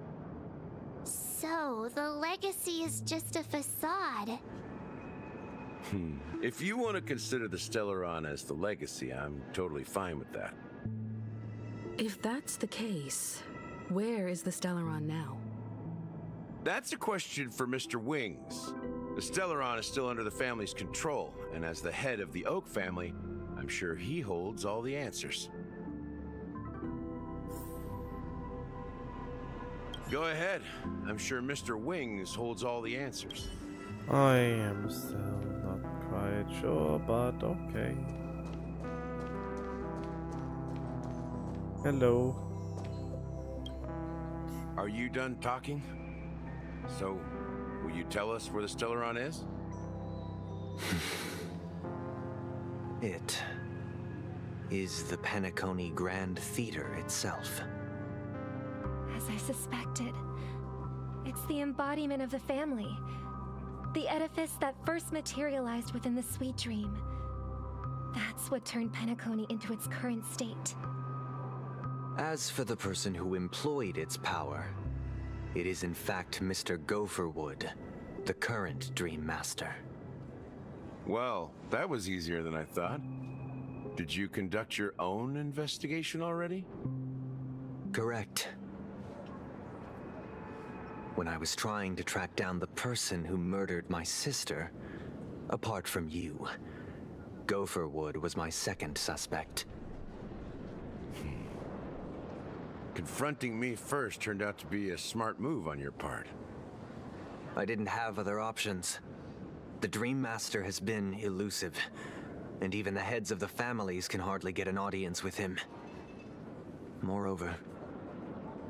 So, the legacy is just a facade. If you want to consider the Stellaron as the legacy, I'm totally fine with that. If that's the case, where is the Stellaron now? That's a question for Mr. Wings. The Stellaron is still under the family's control, and as the head of the Oak family, I'm sure he holds all the answers. Go ahead. I'm sure Mr. Wings holds all the answers. I am still not quite sure, but okay. Hello. Are you done talking? So, will you tell us where the Stellaron is? It is the Penacony Grand Theater itself. As I suspected, it's the embodiment of the family. The edifice that first materialized within the sweet dream. That's what turned Penacony into its current state. As for the person who employed its power, it is in fact Mr. Gopherwood, the current Dream Master. Well, that was easier than I thought. Did you conduct your own investigation already? Correct. When I was trying to track down the person who murdered my sister, apart from you, Gopherwood was my second suspect. Confronting me first turned out to be a smart move on your part. I didn't have other options. The Dream Master has been elusive, and even the heads of the families can hardly get an audience with him. Moreover,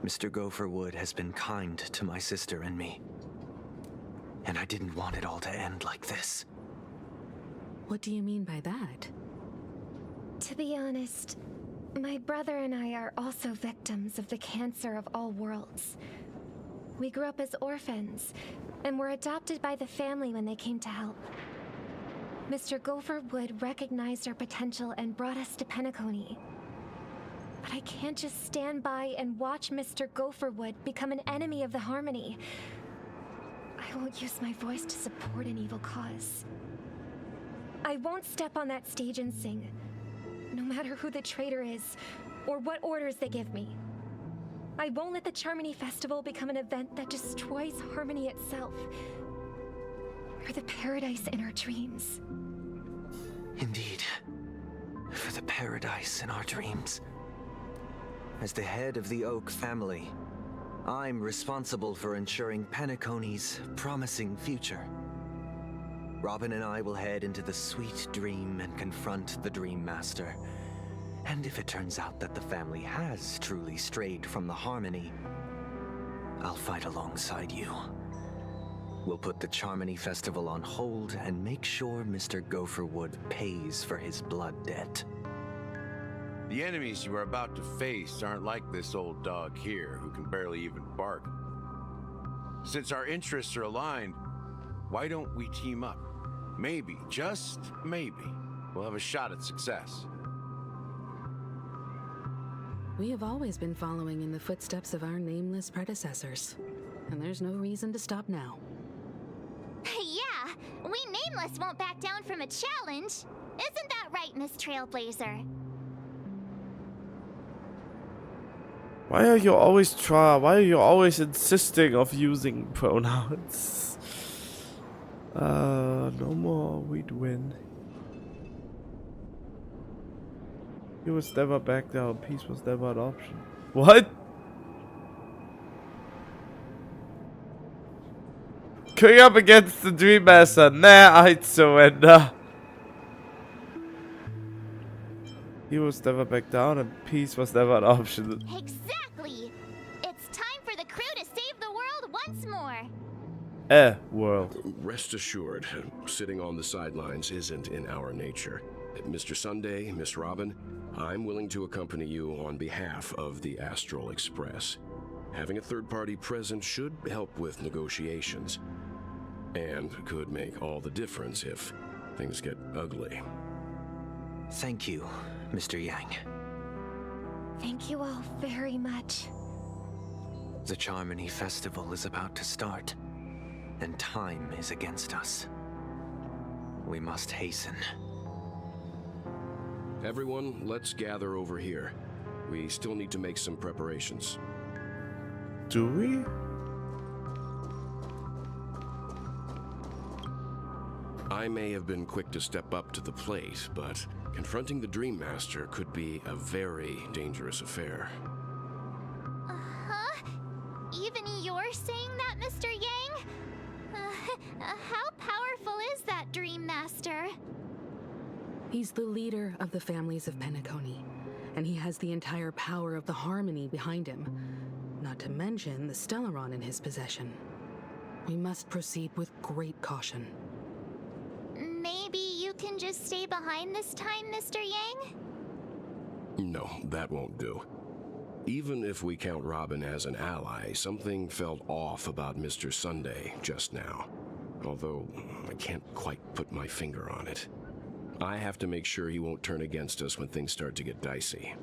Mr. Gopherwood has been kind to my sister and me. And I didn't want it all to end like this. What do you mean by that? To be honest, my brother and I are also victims of the cancer of all worlds. We grew up as orphans, and were adopted by the family when they came to help. Mr. Gopherwood recognized our potential and brought us to Penacony. But I can't just stand by and watch Mr. Gopherwood become an enemy of the Harmony. I won't use my voice to support an evil cause. I won't step on that stage and sing, no matter who the traitor is, or what orders they give me. I won't let the Charmony Festival become an event that destroys Harmony itself. For the paradise in our dreams. Indeed. For the paradise in our dreams. As the head of the Oak family, I'm responsible for ensuring Penacony's promising future. Robin and I will head into the sweet dream and confront the Dream Master. And if it turns out that the family has truly strayed from the Harmony, I'll fight alongside you. We'll put the Charmony Festival on hold and make sure Mr. Gopherwood pays for his blood debt. The enemies you are about to face aren't like this old dog here, who can barely even bark. Since our interests are aligned, why don't we team up? Maybe, just maybe, we'll have a shot at success. We have always been following in the footsteps of our nameless predecessors, and there's no reason to stop now. Yeah, we Nameless won't back down from a challenge. Isn't that right, Miss Trailblazer? Why are you always insisting of using pronouns? No more, we'd win. He was never back down, peace was never an option. What? Going up against the Dream Master, nah, I'd surrender. He was never back down and peace was never an option. Exactly! It's time for the crew to save the world once more! World. Rest assured, sitting on the sidelines isn't in our nature. Mr. Sunday, Miss Robin, I'm willing to accompany you on behalf of the Astral Express. Having a third party present should help with negotiations, and could make all the difference if things get ugly. Thank you, Mr. Yang. Thank you all very much. The Charmony Festival is about to start, and time is against us. We must hasten. Everyone, let's gather over here. We still need to make some preparations. Do we? I may have been quick to step up to the plate, but confronting the Dream Master could be a very dangerous affair. Uh-huh? Even you're saying that, Mr. Yang? How powerful is that Dream Master? He's the leader of the families of Penacony, and he has the entire power of the Harmony behind him, not to mention the Stellaron in his possession. We must proceed with great caution. Maybe you can just stay behind this time, Mr. Yang? No, that won't do. Even if we count Robin as an ally, something felt off about Mr. Sunday just now. Although, I can't quite put my finger on it. I have to make sure he won't turn against us when things start to get dicey.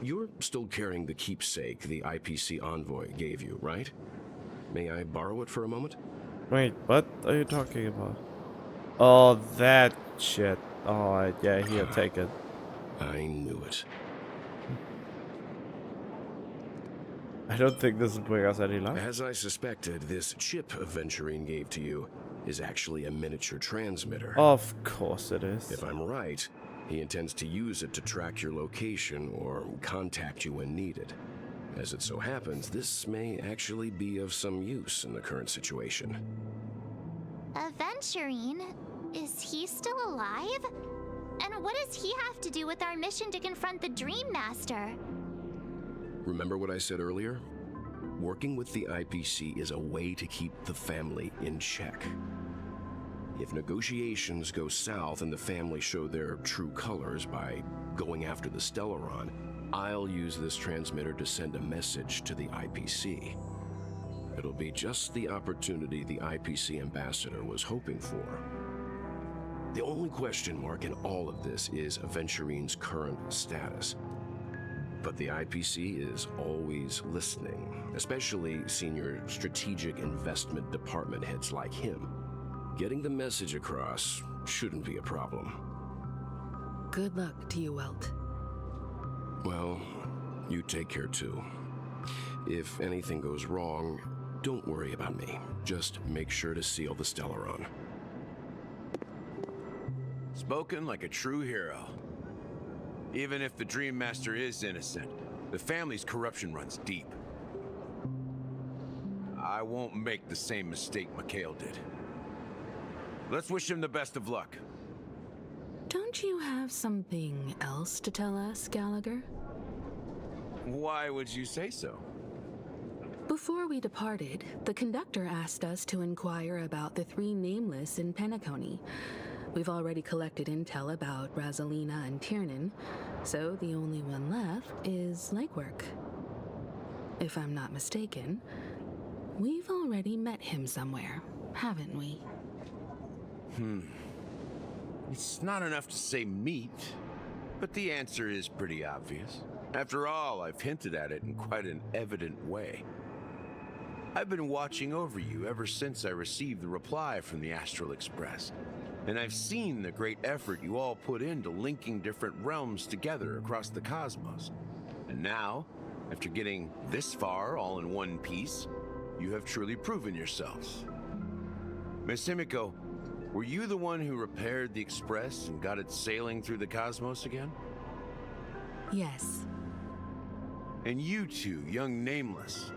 You're still carrying the keepsake the IPC envoy gave you, right? May I borrow it for a moment? Wait, what are you talking about? Oh, that shit. Alright, yeah, here, take it. I knew it. I don't think this will bring us any luck. As I suspected, this chip Aventurine gave to you is actually a miniature transmitter. Of course it is. If I'm right, he intends to use it to track your location or contact you when needed. As it so happens, this may actually be of some use in the current situation. Aventurine? Is he still alive? And what does he have to do with our mission to confront the Dream Master? Remember what I said earlier? Working with the IPC is a way to keep the family in check. If negotiations go south and the family show their true colors by going after the Stellaron, I'll use this transmitter to send a message to the IPC. It'll be just the opportunity the IPC ambassador was hoping for. The only question mark in all of this is Aventurine's current status. But the IPC is always listening, especially senior strategic investment department heads like him. Getting the message across shouldn't be a problem. Good luck to you, Welt. Well, You take care too. If anything goes wrong, don't worry about me. Just make sure to seal the Stellaron. Spoken like a true hero. Even if the Dream Master is innocent, the family's corruption runs deep. I won't make the same mistake Mikhail did. Let's wish him the best of luck. Don't you have something else to tell us, Gallagher? Why would you say so? Before we departed, the conductor asked us to inquire about the 3 nameless in Penacony. We've already collected intel about Rosalina and Tiernan, so the only one left is legwork. If I'm not mistaken, we've already met him somewhere, haven't we? It's not enough to say meet, but the answer is pretty obvious. After all, I've hinted at it in quite an evident way. I've been watching over you ever since I received the reply from the Astral Express, and I've seen the great effort you all put into linking different realms together across the cosmos. And now, after getting this far all in one piece, you have truly proven yourselves. Miss Himiko, were you the one who repaired the Express and got it sailing through the cosmos again? Yes. And you two, young Nameless,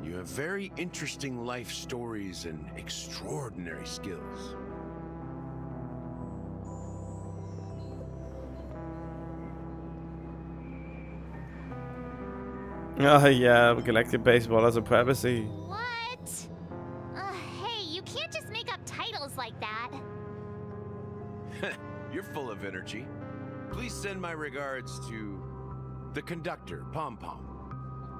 you have very interesting life stories and extraordinary skills. Oh yeah, Galactic Baseball as a privacy. What? Hey, you can't just make up titles like that. You're full of energy. Please send my regards to the conductor, Pom Pom.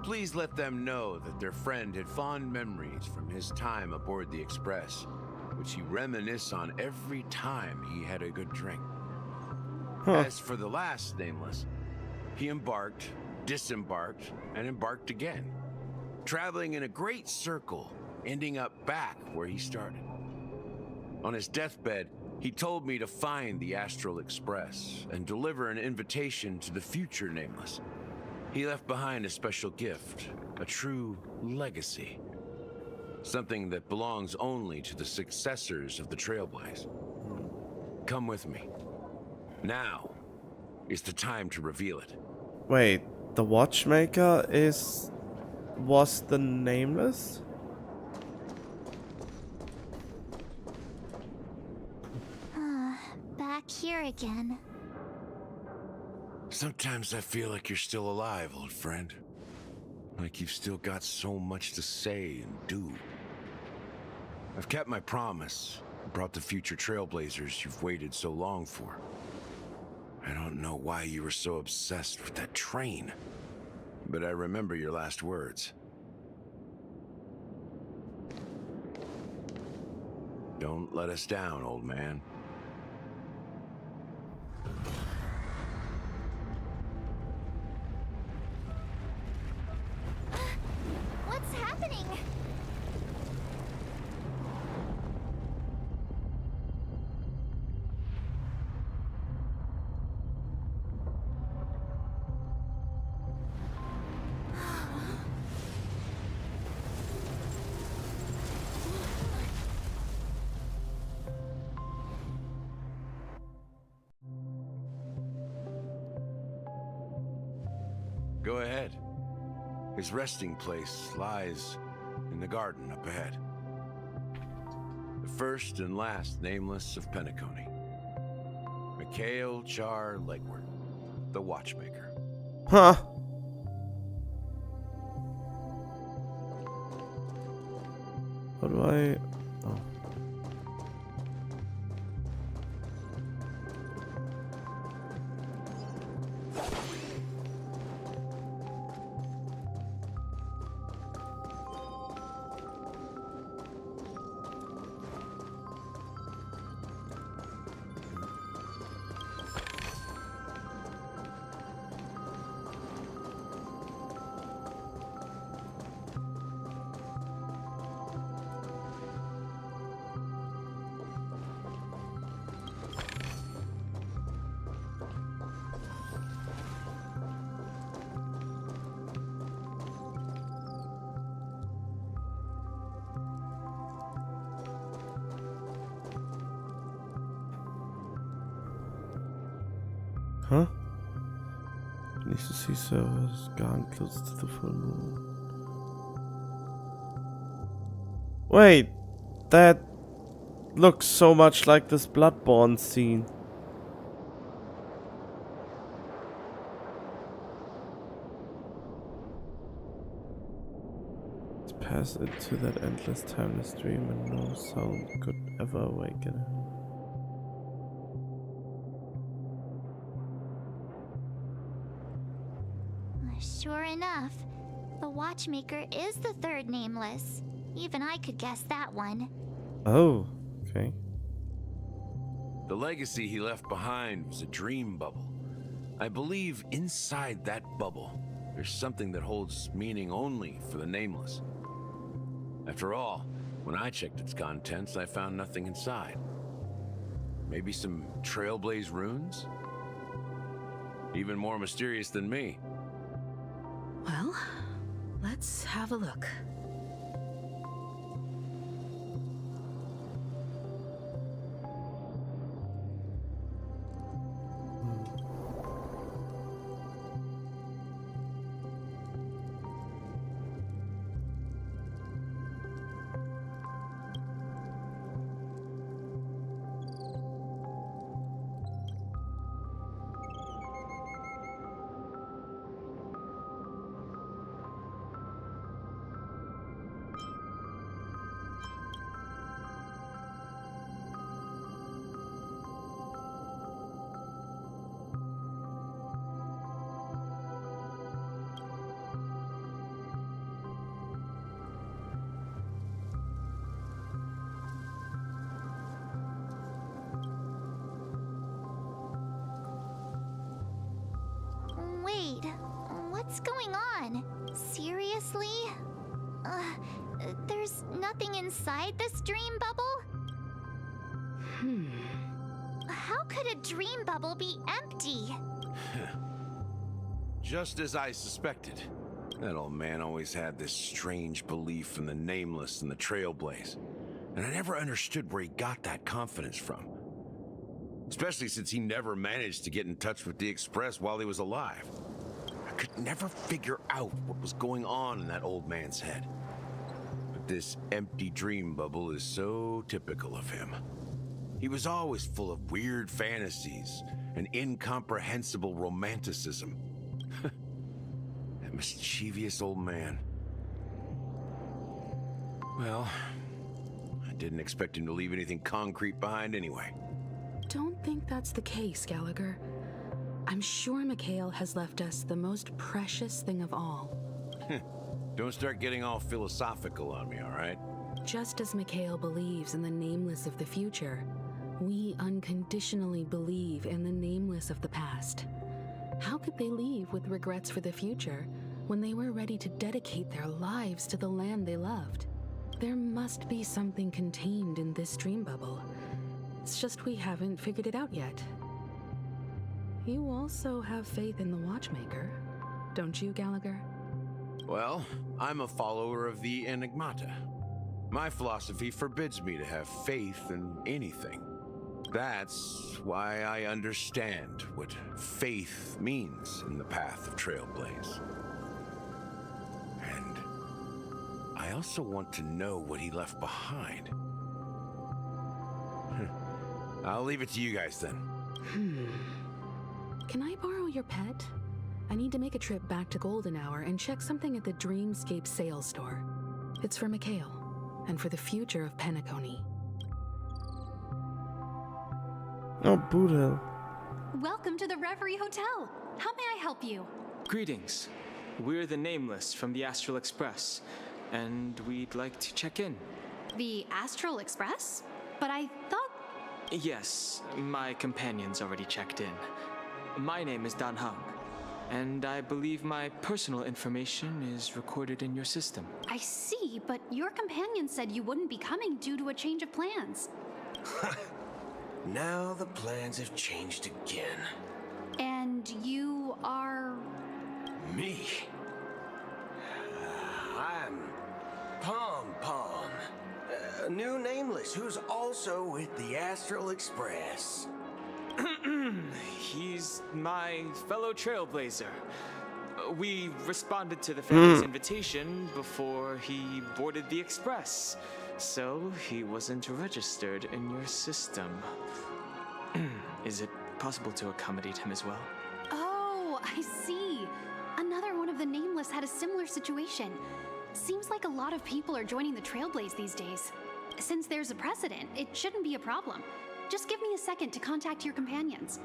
Please let them know that their friend had fond memories from his time aboard the Express, which he reminisced on every time he had a good drink. As for the last Nameless, he embarked, disembarked, and embarked again, traveling in a great circle, ending up back where he started. On his deathbed, he told me to find the Astral Express and deliver an invitation to the future Nameless. He left behind a special gift, a true legacy. Something that belongs only to the successors of the Trailblaze. Come with me. Now is the time to reveal it. Wait, the watchmaker was the Nameless? Back here again. Sometimes I feel like you're still alive, old friend. Like you've still got so much to say and do. I've kept my promise, brought the future Trailblazers you've waited so long for. I don't know why you were so obsessed with that train, but I remember your last words. Don't let us down, old man. What's happening? Go ahead. His resting place lies in the garden up ahead. The first and last Nameless of Penacony. Mikhail Char Legward, the Watchmaker. Huh. How do I... Oh. Huh? Needs to see servers gone close to the full moon. Wait, that looks so much like this Bloodborne scene. Let's pass into that endless timeless dream and no sound could ever awaken it. Sure enough, the watchmaker is the third nameless. Even I could guess that one. Oh, okay. The legacy he left behind was a dream bubble. I believe inside that bubble, there's something that holds meaning only for the nameless. After all, when I checked its contents, I found nothing inside. Maybe some Trailblaze runes? Even more mysterious than me. Well, let's have a look. Wait, what's going on? Seriously? There's nothing inside this dream bubble? How could a dream bubble be empty? Just as I suspected. That old man always had this strange belief in the nameless and the Trailblaze. And I never understood where he got that confidence from. Especially since he never managed to get in touch with the Express while he was alive. I could never figure out what was going on in that old man's head. But this empty dream bubble is so typical of him. He was always full of weird fantasies and incomprehensible romanticism. That mischievous old man. Well, I didn't expect him to leave anything concrete behind anyway. Don't think that's the case, Gallagher. I'm sure Mikhail has left us the most precious thing of all. Don't start getting all philosophical on me, all right? Just as Mikhail believes in the nameless of the future, we unconditionally believe in the nameless of the past. How could they leave with regrets for the future when they were ready to dedicate their lives to the land they loved? There must be something contained in this dream bubble. It's just we haven't figured it out yet. You also have faith in the Watchmaker, don't you, Gallagher? Well, I'm a follower of the Enigmata. My philosophy forbids me to have faith in anything. That's why I understand what faith means in the path of Trailblaze. And I also want to know what he left behind. I'll leave it to you guys then. Can I borrow your pet? I need to make a trip back to Golden Hour and check something at the Dreamscape sales store. It's for Mikhail, and for the future of Penacony. Oh, Buddha. Welcome to the Reverie Hotel. How may I help you? Greetings. We're the Nameless from the Astral Express, and we'd like to check in. The Astral Express? But I thought... Yes, my companion's already checked in. My name is Dan Hung, and I believe my personal information is recorded in your system. I see, but your companion said you wouldn't be coming due to a change of plans. Now the plans have changed again. And you are... Me? I'm Pom Pom, a new Nameless who's also with the Astral Express. He's my fellow Trailblazer. We responded to the family's invitation before he boarded the express, so he wasn't registered in your system. Is it possible to accommodate him as well? Oh, I see. Another one of the Nameless had a similar situation. Seems like a lot of people are joining the Trailblaze these days. Since there's a precedent, it shouldn't be a problem. Just give me a second to contact your companions.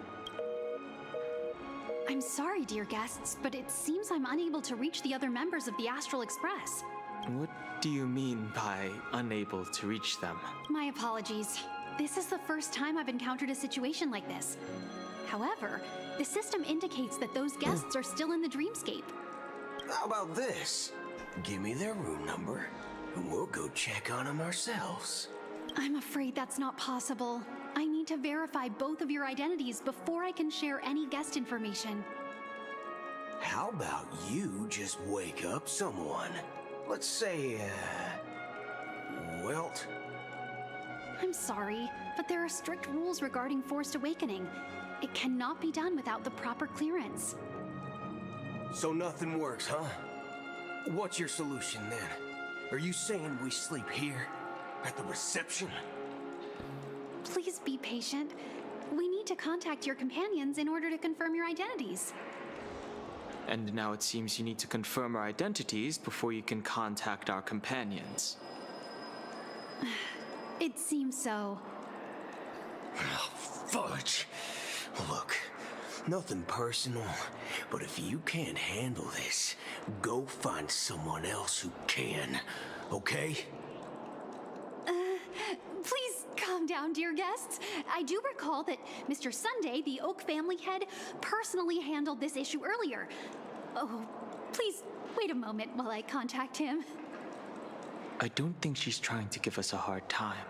I'm sorry, dear guests, but it seems I'm unable to reach the other members of the Astral Express. What do you mean by unable to reach them? My apologies. This is the first time I've encountered a situation like this. However, the system indicates that those guests are still in the dreamscape. How about this? Give me their room number, and we'll go check on them ourselves. I'm afraid that's not possible. I need to verify both of your identities before I can share any guest information. How about you just wake up someone? Let's say, Welt? I'm sorry, but there are strict rules regarding forced awakening. It cannot be done without the proper clearance. So nothing works, huh? What's your solution then? Are you saying we sleep here? At the reception? Please be patient. We need to contact your companions in order to confirm your identities. And now it seems you need to confirm our identities before you can contact our companions. It seems so. Oh, fudge. Look, nothing personal, but if you can't handle this, go find someone else who can, okay? Please calm down, dear guests. I do recall that Mr. Sunday, the Oak family head, personally handled this issue earlier. Oh, please wait a moment while I contact him. I don't think she's trying to give us a hard time.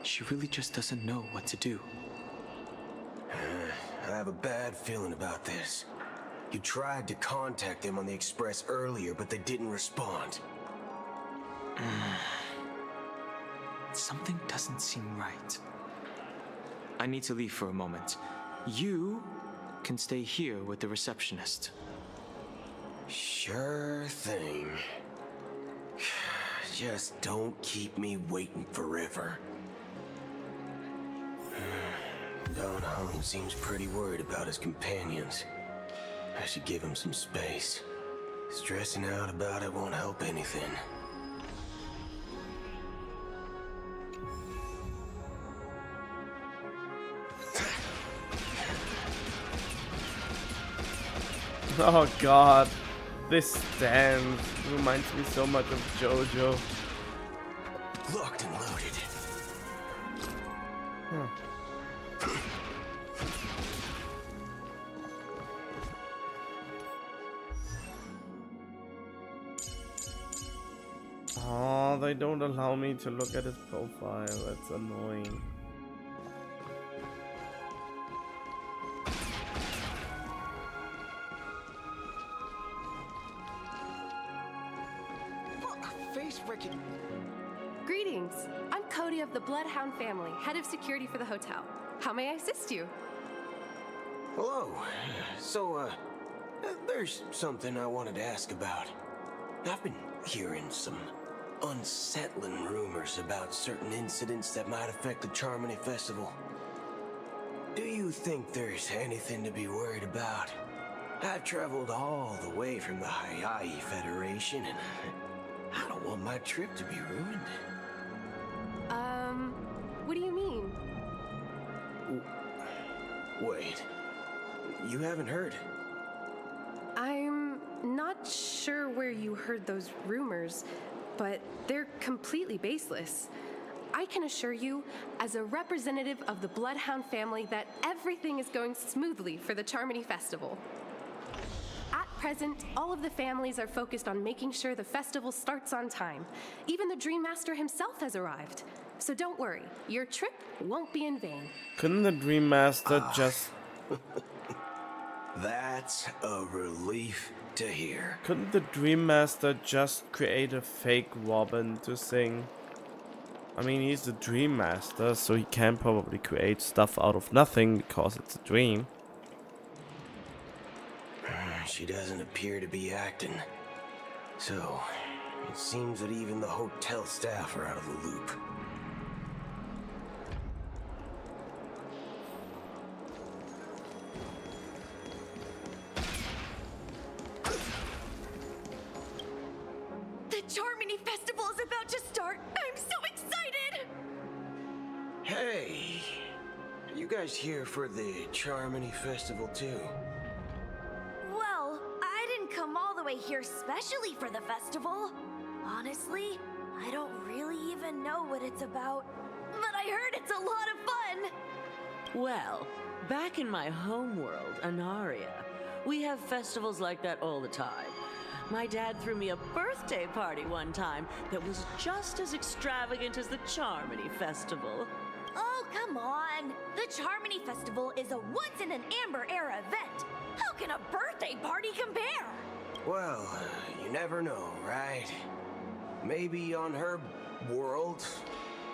She really just doesn't know what to do. I have a bad feeling about this. You tried to contact them on the express earlier, but they didn't respond. Something doesn't seem right. I need to leave for a moment. You can stay here with the receptionist. Sure thing. Just don't keep me waiting forever. Don Hung seems pretty worried about his companions. I should give him some space. Stressing out about it won't help anything. Oh god, this stand reminds me so much of JoJo. Locked and loaded. Oh, they don't allow me to look at his profile. That's annoying. Greetings. I'm Cody of the Bloodhound family, head of security for the hotel. How may I assist you? Hello. So, there's something I wanted to ask about. I've been hearing some unsettling rumors about certain incidents that might affect the Charmony Festival. Do you think there's anything to be worried about? I've traveled all the way from the Hayahi Federation, and I don't want my trip to be ruined. What do you mean? Wait, you haven't heard? I'm not sure where you heard those rumors, but they're completely baseless. I can assure you, as a representative of the Bloodhound family, that everything is going smoothly for the Charmony Festival. At present, all of the families are focused on making sure the festival starts on time. Even the Dream Master himself has arrived. So don't worry, your trip won't be in vain. Couldn't the Dream Master just... That's a relief to hear. Couldn't the Dream Master just create a fake Robin to sing? I mean, he's the Dream Master, so he can probably create stuff out of nothing because it's a dream. She doesn't appear to be acting. So, it seems that even the hotel staff are out of the loop. The Charmony Festival is about to start! I'm so excited! Hey! Are you guys here for the Charmony Festival too? Well, I didn't come all the way here specially for the festival. Honestly, I don't really even know what it's about. But I heard it's a lot of fun! Well, back in my home world, Anaria, we have festivals like that all the time. My dad threw me a birthday party one time that was just as extravagant as the Charmony Festival. Oh, come on! The Charmony Festival is a once-in-an-Amber-era event! How can a birthday party compare? Well, you never know, right? Maybe on her world,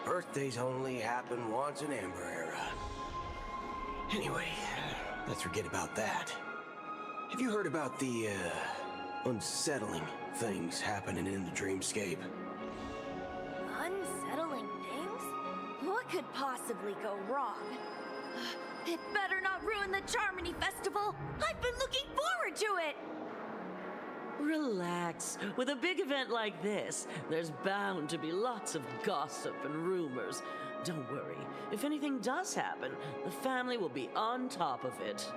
birthdays only happen once in Amber Era. Anyway, let's forget about that. Have you heard about the, unsettling things happening in the dreamscape? Unsettling things? What could possibly go wrong? It better not ruin the Charmony Festival! I've been looking forward to it! Relax. With a big event like this, there's bound to be lots of gossip and rumors. Don't worry. If anything does happen, the family will be on top of it.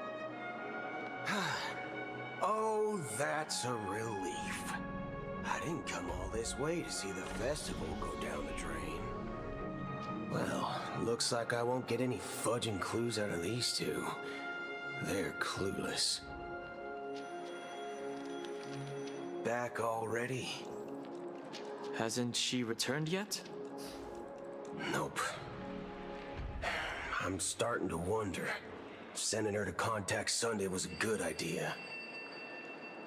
Oh, that's a relief. I didn't come all this way to see the festival go down the drain. Well, looks like I won't get any fudging clues out of these two. They're clueless. Back already? Hasn't she returned yet? Nope. I'm starting to wonder if sending her to contact Sunday was a good idea.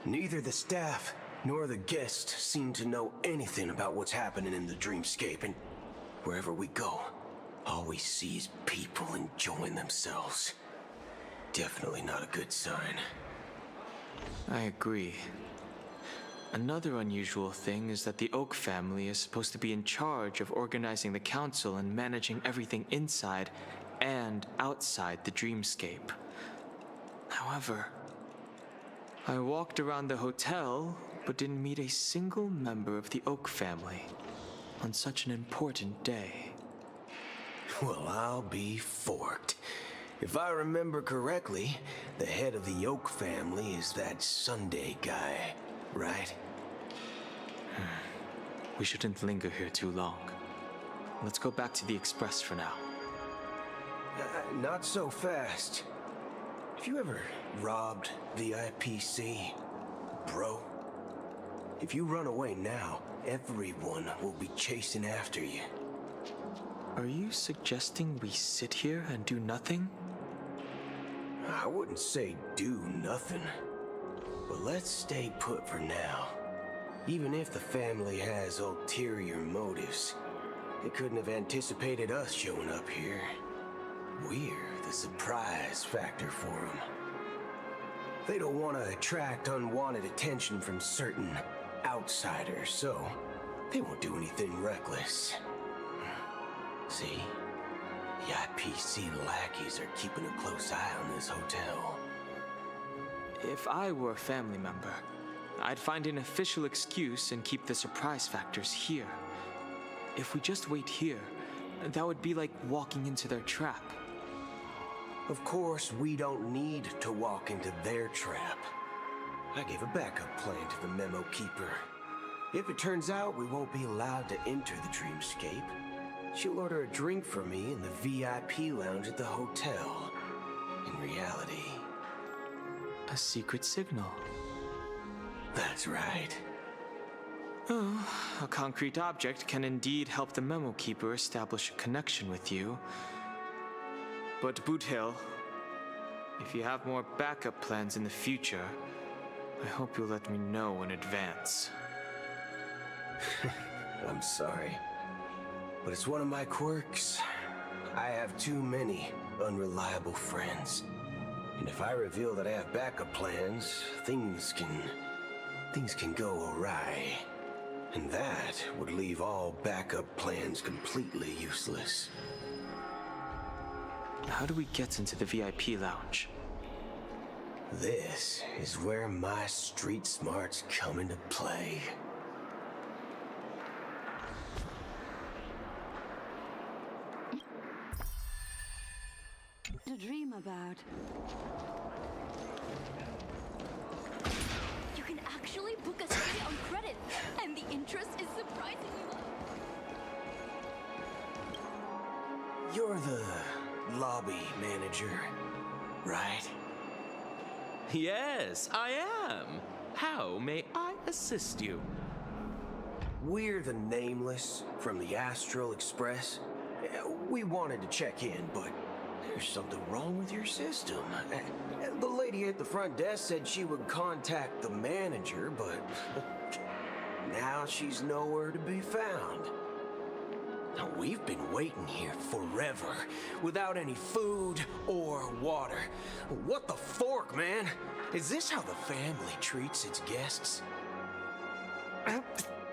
Neither the staff nor the guests seem to know anything about what's happening in the dreamscape, and wherever we go, all we see is people enjoying themselves. Definitely not a good sign. I agree. Another unusual thing is that the Oak family is supposed to be in charge of organizing the council and managing everything inside and outside the dreamscape. However, I walked around the hotel but didn't meet a single member of the Oak family on such an important day. Well, I'll be forked. If I remember correctly, the head of the Oak family is that Sunday guy, right? We shouldn't linger here too long. Let's go back to the Express for now. Not so fast. Have you ever robbed the IPC, bro? If you run away now, everyone will be chasing after you. Are you suggesting we sit here and do nothing? I wouldn't say do nothing. But let's stay put for now. Even if the family has ulterior motives, they couldn't have anticipated us showing up here. We're the surprise factor for them. They don't want to attract unwanted attention from certain outsiders, so they won't do anything reckless. See? The IPC lackeys are keeping a close eye on this hotel. If I were a family member, I'd find an official excuse and keep the surprise factors here. If we just wait here, that would be like walking into their trap. Of course, we don't need to walk into their trap. I gave a backup plan to the memo keeper. If it turns out we won't be allowed to enter the dreamscape, she'll order a drink for me in the VIP lounge at the hotel. In reality, a secret signal. That's right. Oh, a concrete object can indeed help the memo keeper establish a connection with you. But Boot Hill, if you have more backup plans in the future, I hope you'll let me know in advance. I'm sorry. but it's one of my quirks. I have too many unreliable friends. And if I reveal that I have backup plans, things can go awry. And that would leave all backup plans completely useless. How do we get into the VIP lounge? This is where my street smarts come into play. To dream about. You can actually book a stay on credit, and the interest is surprisingly low. You're the lobby manager, right? Yes, I am. How may I assist you? We're the Nameless from the Astral Express. We wanted to check in, but there's something wrong with your system. The lady at the front desk said she would contact the manager, but now she's nowhere to be found. Now, we've been waiting here forever, without any food or water. What the fork, man? Is this how the family treats its guests?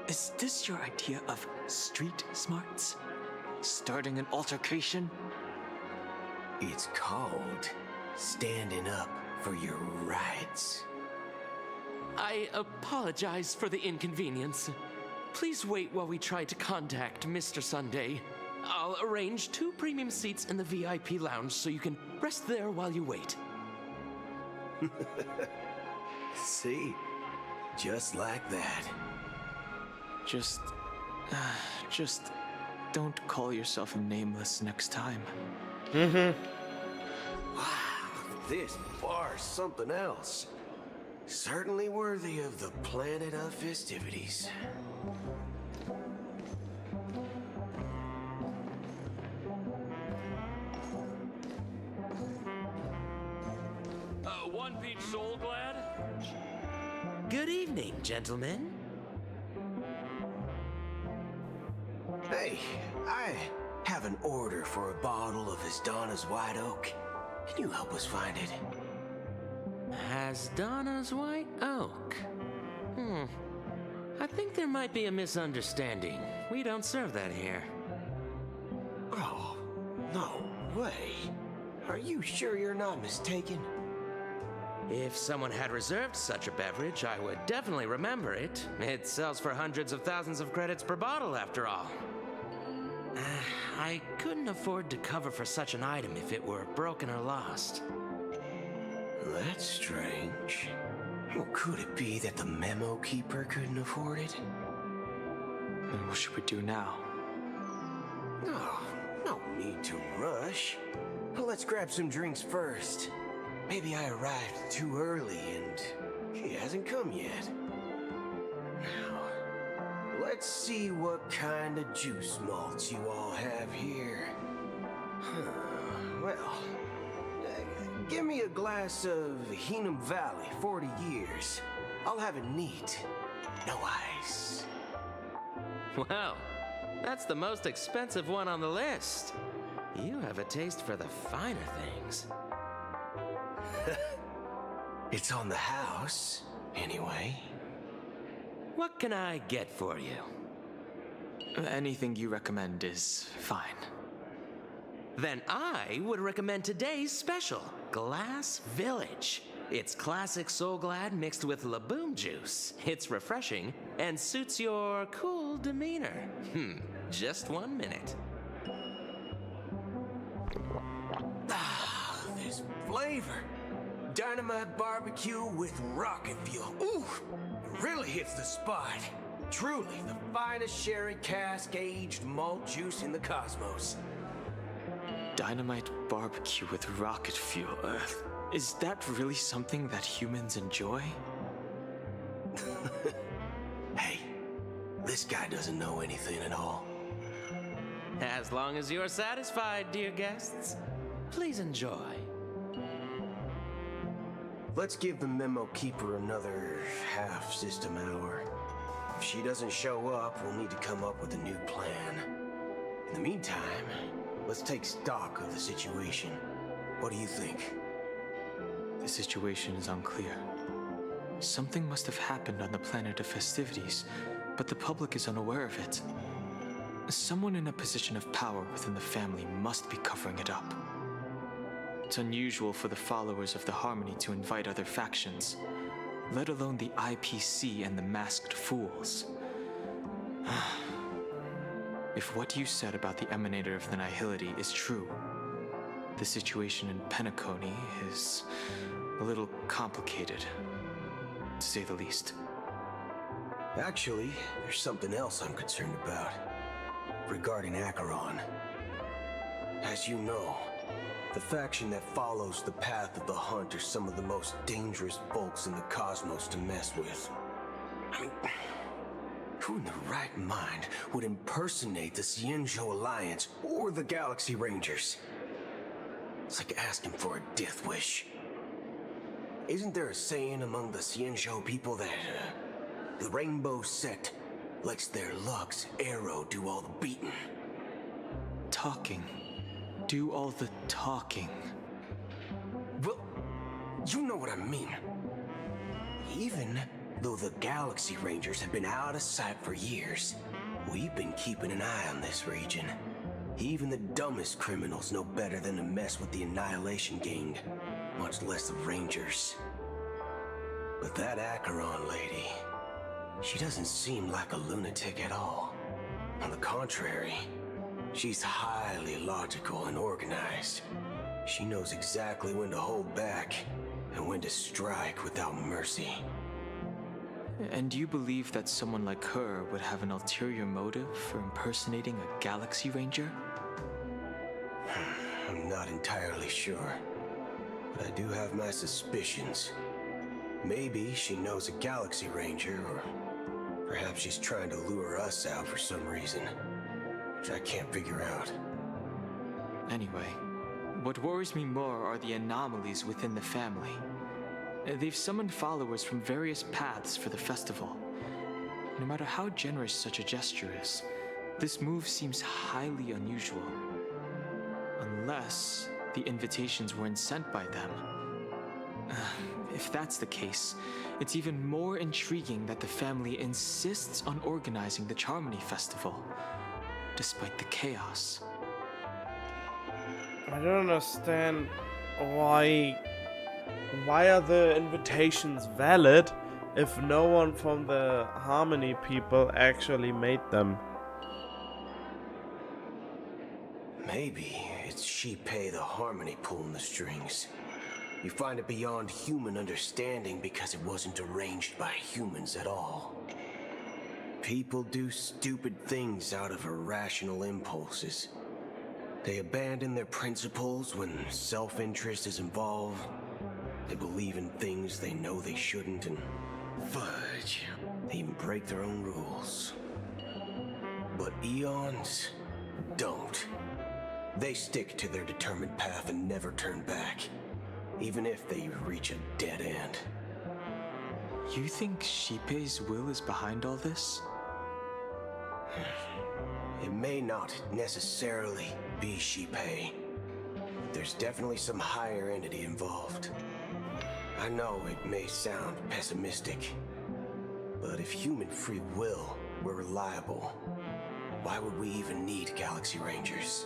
Is this your idea of street smarts? Starting an altercation? It's called standing up for your rights. I apologize for the inconvenience. Please wait while we try to contact Mr. Sunday. I'll arrange 2 premium seats in the VIP lounge so you can rest there while you wait. See? Just like that. Just don't call yourself Nameless next time. Wow, this bar's something else. Certainly worthy of the planet of festivities. One Peach Soul Glad? Good evening, gentlemen. Hey, I have an order for a bottle of Hasdana's White Oak. Can you help us find it? Hasdana's White Oak? I think there might be a misunderstanding. We don't serve that here. Oh, no way. Are you sure you're not mistaken? If someone had reserved such a beverage, I would definitely remember it. It sells for hundreds of thousands of credits per bottle, after all. I couldn't afford to cover for such an item if it were broken or lost. That's strange. Well, could it be that the memo keeper couldn't afford it? Then what should we do now? Oh, no need to rush. Let's grab some drinks first. Maybe I arrived too early and he hasn't come yet. Now, let's see what kind of juice malts you all have here. Well, give me a glass of Heenum Valley, 40 years. I'll have it neat. No ice. Well, that's the most expensive one on the list. You have a taste for the finer things. It's on the house, anyway. What can I get for you? Anything you recommend is fine. Then I would recommend today's special, Glass Village. It's classic Soul Glad mixed with Laboom juice. It's refreshing and suits your cool demeanor. Just 1 minute. Ah, this flavor. Dynamite barbecue with rocket fuel. Ooh, it really hits the spot. Truly the finest sherry cask-aged malt juice in the cosmos. Dynamite barbecue with rocket fuel. Is that really something that humans enjoy? Hey, this guy doesn't know anything at all. As long as you're satisfied, dear guests, please enjoy. Let's give the memo keeper another half system hour. If she doesn't show up, we'll need to come up with a new plan. In the meantime, let's take stock of the situation. What do you think? The situation is unclear. Something must have happened on the planet of festivities, but the public is unaware of it. Someone in a position of power within the family must be covering it up. It's unusual for the followers of the Harmony to invite other factions, let alone the IPC and the Masked Fools. If what you said about the Emanator of the Nihility is true, the situation in Penacony is a little complicated, to say the least. Actually, there's something else I'm concerned about. Regarding Acheron. As you know, the faction that follows the path of the Hunt are some of the most dangerous folks in the cosmos to mess with. I mean, who in their right mind would impersonate the Xianzhou Alliance or the Galaxy Rangers? It's like asking for a death wish. Isn't there a saying among the Xianzhou people that the Rainbow Sect lets their Lux arrow do all the beating? Talking. Do all the talking. Well, you know what I mean. Even though the Galaxy Rangers have been out of sight for years, we've been keeping an eye on this region. Even the dumbest criminals know better than to mess with the Annihilation Gang, much less the Rangers. But that Acheron lady, she doesn't seem like a lunatic at all. On the contrary, she's highly logical and organized. She knows exactly when to hold back and when to strike without mercy. And you believe that someone like her would have an ulterior motive for impersonating a Galaxy Ranger? I'm not entirely sure, but I do have my suspicions. Maybe she knows a Galaxy Ranger, or perhaps she's trying to lure us out for some reason, which I can't figure out. Anyway, what worries me more are the anomalies within the family. They've summoned followers from various paths for the festival. No matter how generous such a gesture is, this move seems highly unusual. Unless the invitations weren't sent by them. If that's the case, it's even more intriguing that the family insists on organizing the Charmony Festival, despite the chaos. I don't understand why are the invitations valid if no one from the Harmony people actually made them? Maybe it's Shipei the Harmony pulling the strings. You find it beyond human understanding because it wasn't arranged by humans at all. People do stupid things out of irrational impulses. They abandon their principles when self-interest is involved. They believe in things they know they shouldn't, and fudge, they even break their own rules. But Eons don't. They stick to their determined path and never turn back, even if they reach a dead end. You think Shipei's will is behind all this? It may not necessarily be Shipei. There's definitely some higher entity involved. I know it may sound pessimistic, but if human free will were reliable, why would we even need Galaxy Rangers?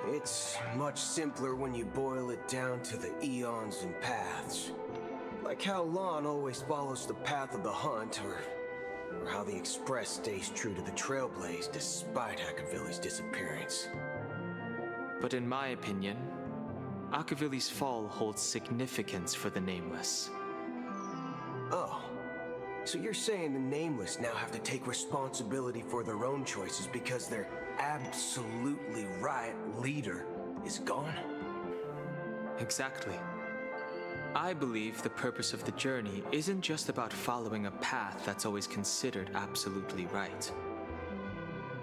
It's much simpler when you boil it down to the eons and paths. Like how Lon always follows the path of the Hunt, or how the Express stays true to the Trailblaze despite Akavili's disappearance. But in my opinion, Akavili's fall holds significance for the Nameless. Oh, so you're saying the Nameless now have to take responsibility for their own choices because their absolutely right leader is gone? Exactly. I believe the purpose of the journey isn't just about following a path that's always considered absolutely right.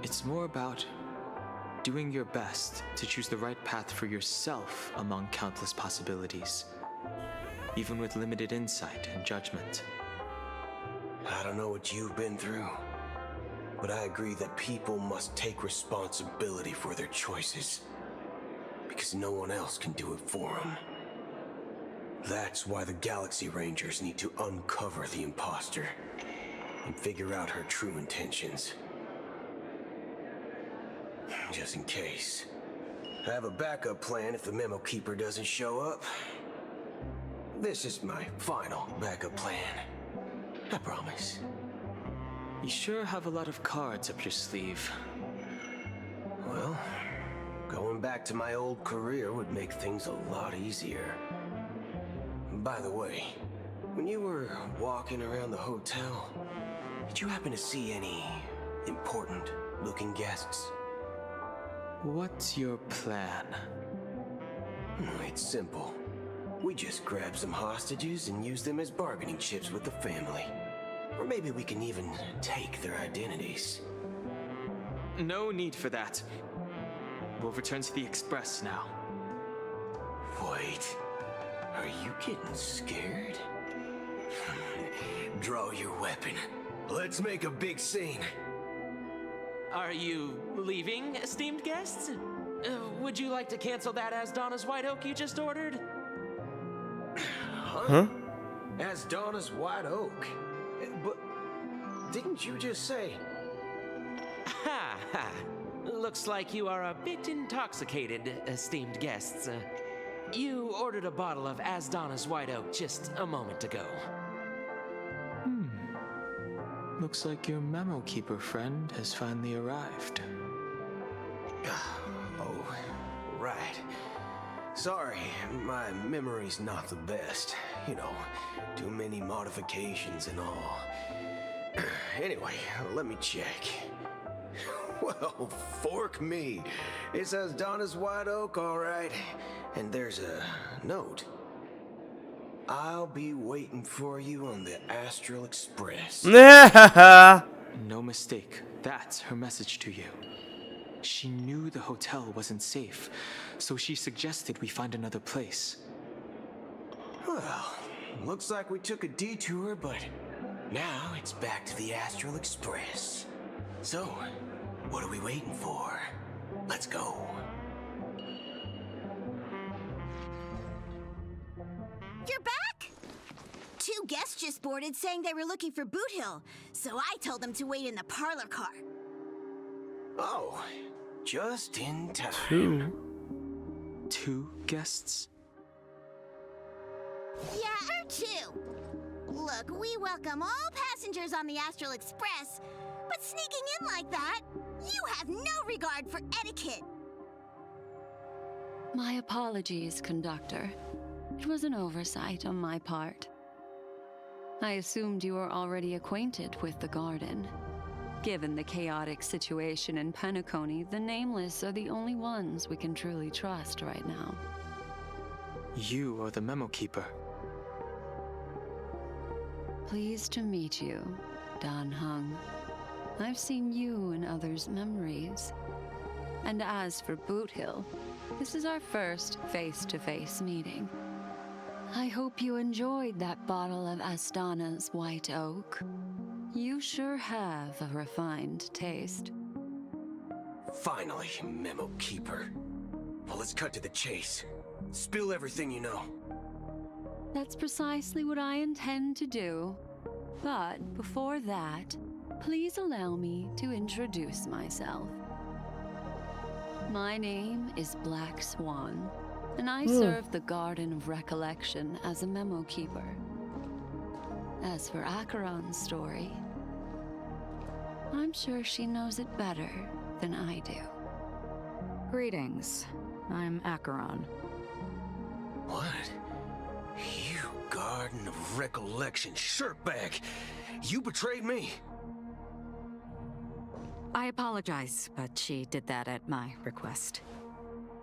It's more about doing your best to choose the right path for yourself among countless possibilities, even with limited insight and judgment. I don't know what you've been through, but I agree that people must take responsibility for their choices. Because no one else can do it for them. That's why the Galaxy Rangers need to uncover the imposter and figure out her true intentions. Just in case. I have a backup plan if the Memo Keeper doesn't show up. This is my final backup plan. I promise. You sure have a lot of cards up your sleeve. Well, going back to my old career would make things a lot easier. By the way, when you were walking around the hotel, did you happen to see any important-looking guests? What's your plan? It's simple. We just grab some hostages and use them as bargaining chips with the family. Or maybe we can even take their identities. No need for that. We'll return to the Express now. Wait, are you getting scared? Draw your weapon. Let's make a big scene. Are you leaving, esteemed guests? Would you like to cancel that Asdana's White Oak you just ordered? Huh? Asdana's White Oak? But didn't you just say... Ha ha! Looks like you are a bit intoxicated, esteemed guests. You ordered a bottle of Asdana's White Oak just a moment ago. Looks like your Memo Keeper friend has finally arrived. Oh, right. Sorry, my memory's not the best. You know, too many modifications and all. Anyway, let me check. Well, fork me. It says Donna's White Oak, all right. And there's a note. I'll be waiting for you on the Astral Express. No mistake. That's her message to you. She knew the hotel wasn't safe, so she suggested we find another place. Well, looks like we took a detour, but now it's back to the Astral Express. So, what are we waiting for? Let's go. You're back? Two guests just boarded saying they were looking for Boot Hill, so I told them to wait in the parlor car. Oh, just in time. Two guests? Yeah, or two. Look, we welcome all passengers on the Astral Express, but sneaking in like that, you have no regard for etiquette. My apologies, conductor. It was an oversight on my part. I assumed you were already acquainted with the garden. Given the chaotic situation in Penacony, the Nameless are the only ones we can truly trust right now. You are the Memo Keeper. Pleased to meet you, Dan Hung. I've seen you in others' memories. And as for Boot Hill, this is our first face-to-face meeting. I hope you enjoyed that bottle of Astana's White Oak. You sure have a refined taste. Finally, Memo Keeper. Well, let's cut to the chase. Spill everything you know. That's precisely what I intend to do. But before that, please allow me to introduce myself. My name is Black Swan, and I serve the Garden of Recollection as a Memo Keeper. As for Acheron's story, I'm sure she knows it better than I do. Greetings. I'm Acheron. What? You Garden of Recollection shirtbag! You betrayed me! I apologize, but she did that at my request.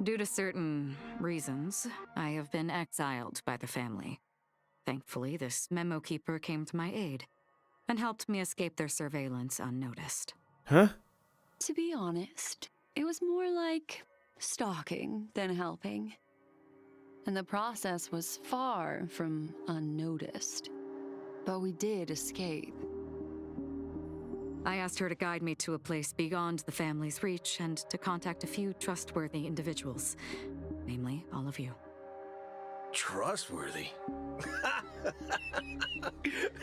Due to certain reasons, I have been exiled by the family. Thankfully, this Memo Keeper came to my aid and helped me escape their surveillance unnoticed. Huh? To be honest, it was more like stalking than helping. And the process was far from unnoticed. But we did escape. I asked her to guide me to a place beyond the family's reach and to contact a few trustworthy individuals, namely all of you. Trustworthy?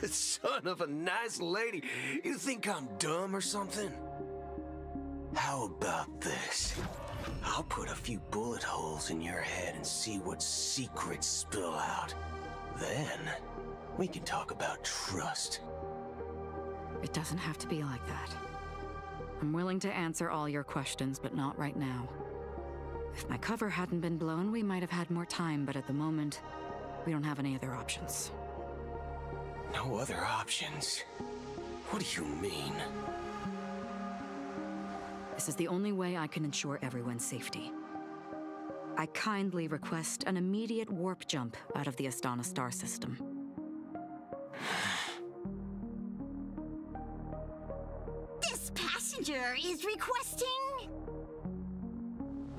Son of a nice lady. You think I'm dumb or something? How about this? I'll put a few bullet holes in your head and see what secrets spill out. Then, we can talk about trust. It doesn't have to be like that. I'm willing to answer all your questions, but not right now. If my cover hadn't been blown, we might have had more time, but at the moment, we don't have any other options. No other options? What do you mean? This is the only way I can ensure everyone's safety. I kindly request an immediate warp jump out of the Astana star system. This passenger is requesting...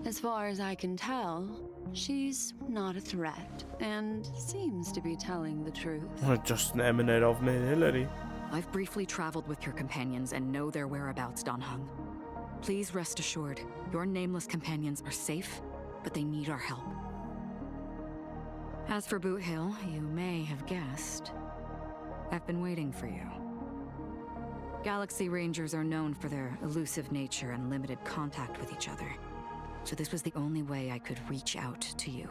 As far as I can tell, she's not a threat and seems to be telling the truth. Just an emanate of me, I've briefly traveled with your companions and know their whereabouts, Dan Heng. Please rest assured, your nameless companions are safe, but they need our help. As for Boot Hill, you may have guessed, I've been waiting for you. Galaxy Rangers are known for their elusive nature and limited contact with each other, so this was the only way I could reach out to you.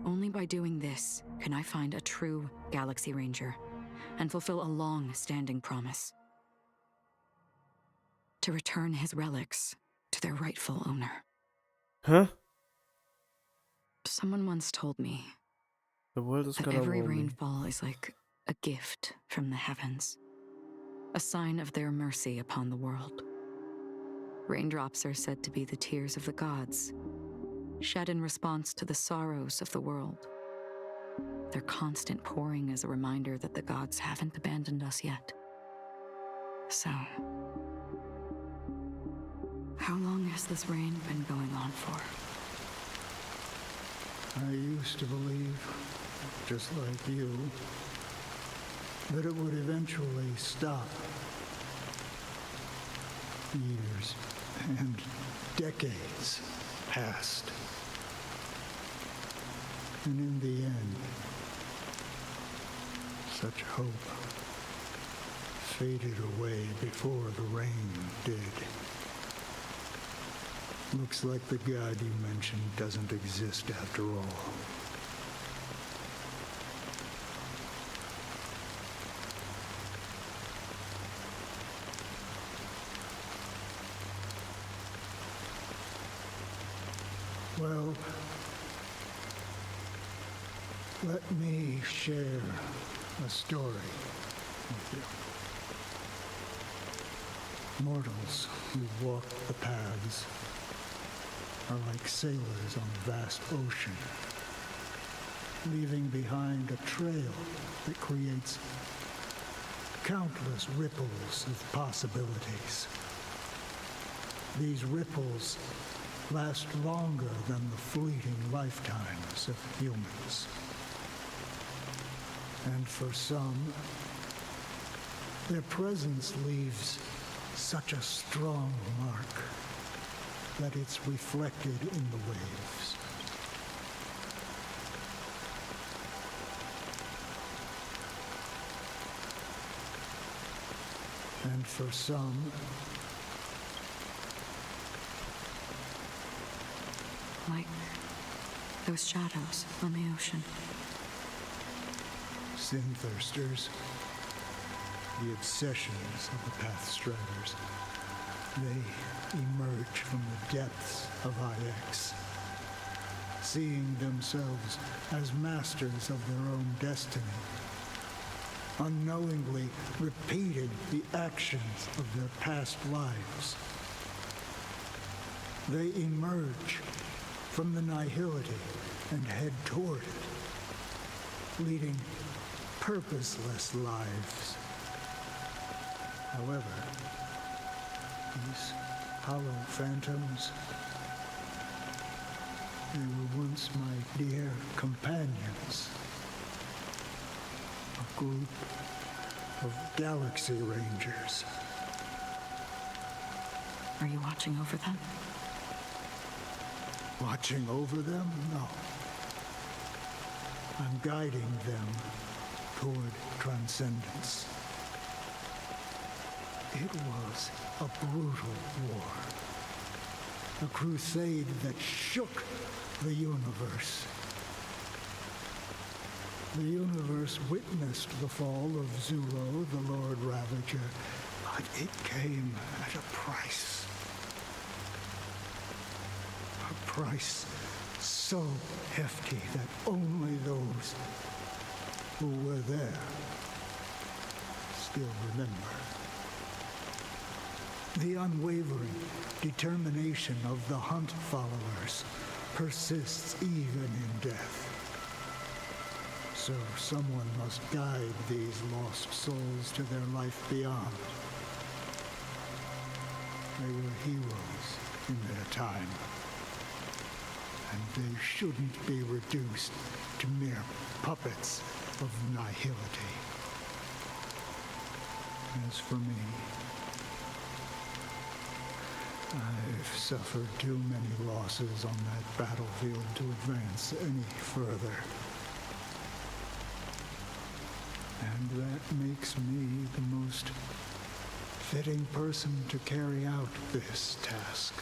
Only by doing this can I find a true Galaxy Ranger and fulfill a long-standing promise. To return his relics to their rightful owner. Huh? Someone once told me the world is that gonna every roll me. rainfall is like a gift from the heavens, a sign of their mercy upon the world. Raindrops are said to be the tears of the gods, shed in response to the sorrows of the world. Their constant pouring is a reminder that the gods haven't abandoned us yet. So, how long has this rain been going on for? I used to believe, just like you, that it would eventually stop. Years and decades passed. And in the end, such hope faded away before the rain did. Looks like the god you mentioned doesn't exist after all. Well, let me share a story with you. Mortals who walk the paths are like sailors on a vast ocean, leaving behind a trail that creates countless ripples of possibilities. These ripples last longer than the fleeting lifetimes of humans. And for some, their presence leaves such a strong mark that it's reflected in the waves. And for some, like those shadows on the ocean. Sin-thirsters, the obsessions of the Pathstriders, they emerge from the depths of IX, seeing themselves as masters of their own destiny, unknowingly repeated the actions of their past lives. They emerge from the nihility and head toward it, leading purposeless lives. However, these hollow phantoms, they were once my dear companions, a group of Galaxy Rangers. Are you watching over them? Watching over them? No. I'm guiding them toward transcendence. It was a brutal war. A crusade that shook the universe. The universe witnessed the fall of Zulo, the Lord Ravager, but it came at a price. A price so hefty that only those who were there still remember. The unwavering determination of the Hunt followers persists even in death. So someone must guide these lost souls to their life beyond. They were heroes in their time, and they shouldn't be reduced to mere puppets of nihility. As for me, I've suffered too many losses on that battlefield to advance any further. And that makes me the most fitting person to carry out this task.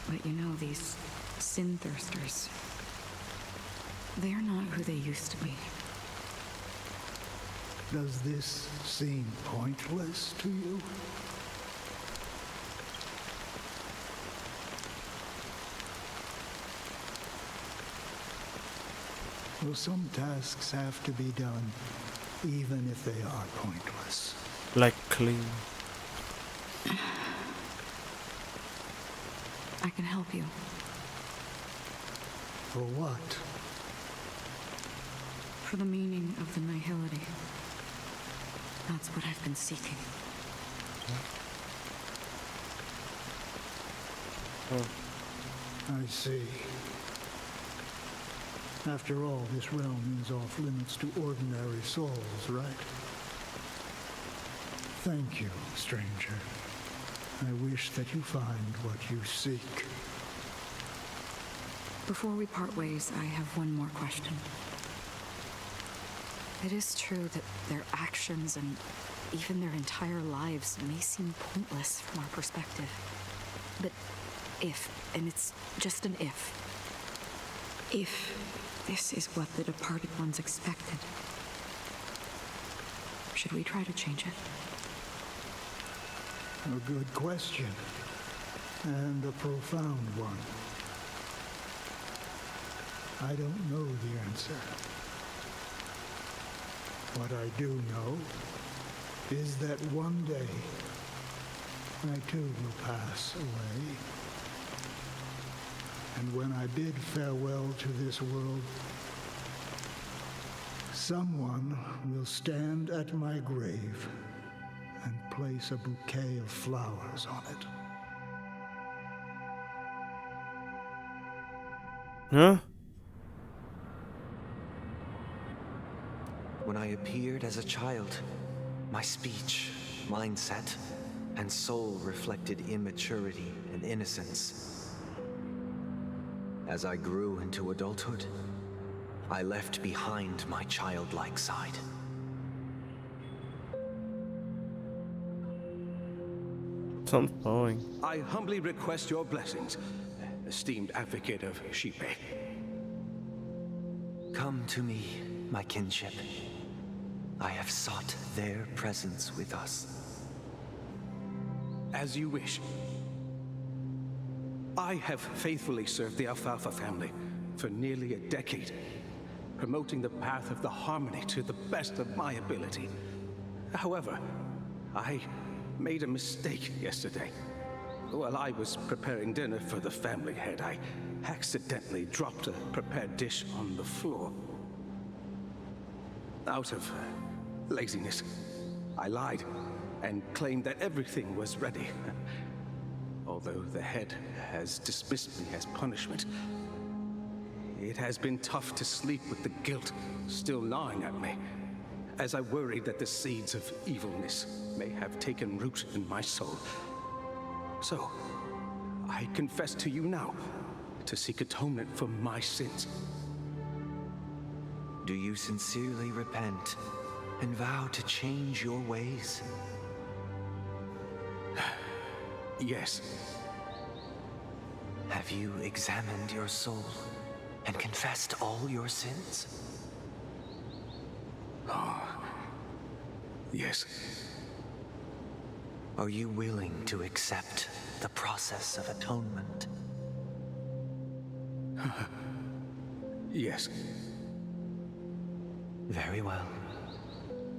But you know, these sin thirsters, they're not who they used to be. Does this seem pointless to you? Well, some tasks have to be done, even if they are pointless. Like clean. I can help you. For what? For the meaning of the nihility. That's what I've been seeking. I see. After all, this realm is off limits to ordinary souls, right? Thank you, stranger. I wish that you find what you seek. Before we part ways, I have one more question. It is true that their actions and even their entire lives may seem pointless from our perspective. But if, and it's just an if this is what the departed ones expected, should we try to change it? A good question, and a profound one. I don't know the answer. What I do know is that one day I too will pass away. And when I bid farewell to this world, someone will stand at my grave and place a bouquet of flowers on it. Huh? When I appeared as a child, my speech, mindset, and soul reflected immaturity and innocence. As I grew into adulthood, I left behind my childlike side. Sounds boring. I humbly request your blessings, esteemed advocate of Shipe. Come to me, my kinship. I have sought their presence with us. As you wish. I have faithfully served the Alfalfa family for nearly a decade, promoting the path of the harmony to the best of my ability. However, I made a mistake yesterday. While I was preparing dinner for the family head, I accidentally dropped a prepared dish on the floor. Out of laziness, I lied and claimed that everything was ready. Although the head has dismissed me as punishment, it has been tough to sleep with the guilt still gnawing at me. as I worried that the seeds of evilness may have taken root in my soul. So, I confess to you now to seek atonement for my sins. Do you sincerely repent and vow to change your ways? Yes. Have you examined your soul and confessed all your sins? Yes. Are you willing to accept the process of atonement? Yes. Very well.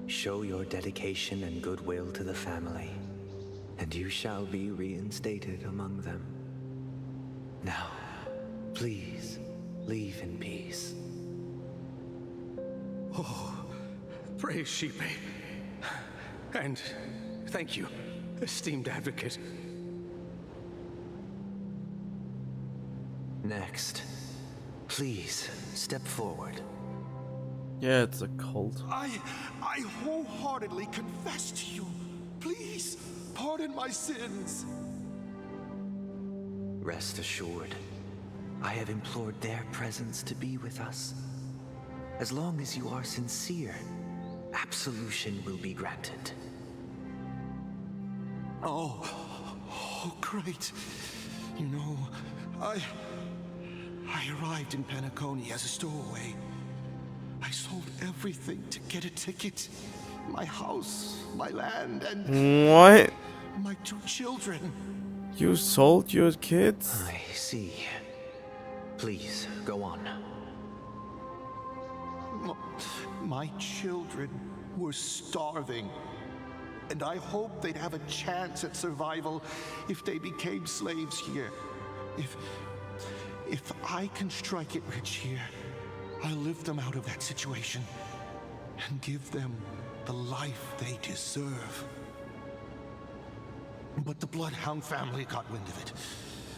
Show your dedication and goodwill to the family, and you shall be reinstated among them. Now, please, leave in peace. Oh, praise Sheepy. And thank you, esteemed advocate. Next, please step forward. Yeah, it's a cult. I wholeheartedly confess to you. Please, pardon my sins. Rest assured, I have implored their presence to be with us. As long as you are sincere, absolution will be granted. Oh, great. You know, I arrived in Penacony as a stowaway. I sold everything to get a ticket. My house, my land, and... What? My 2 children. You sold your kids? I see. Please, go on. My children were starving, and I hoped they'd have a chance at survival if they became slaves here. If I can strike it rich here, I'll lift them out of that situation and give them the life they deserve. But the Bloodhound family got wind of it.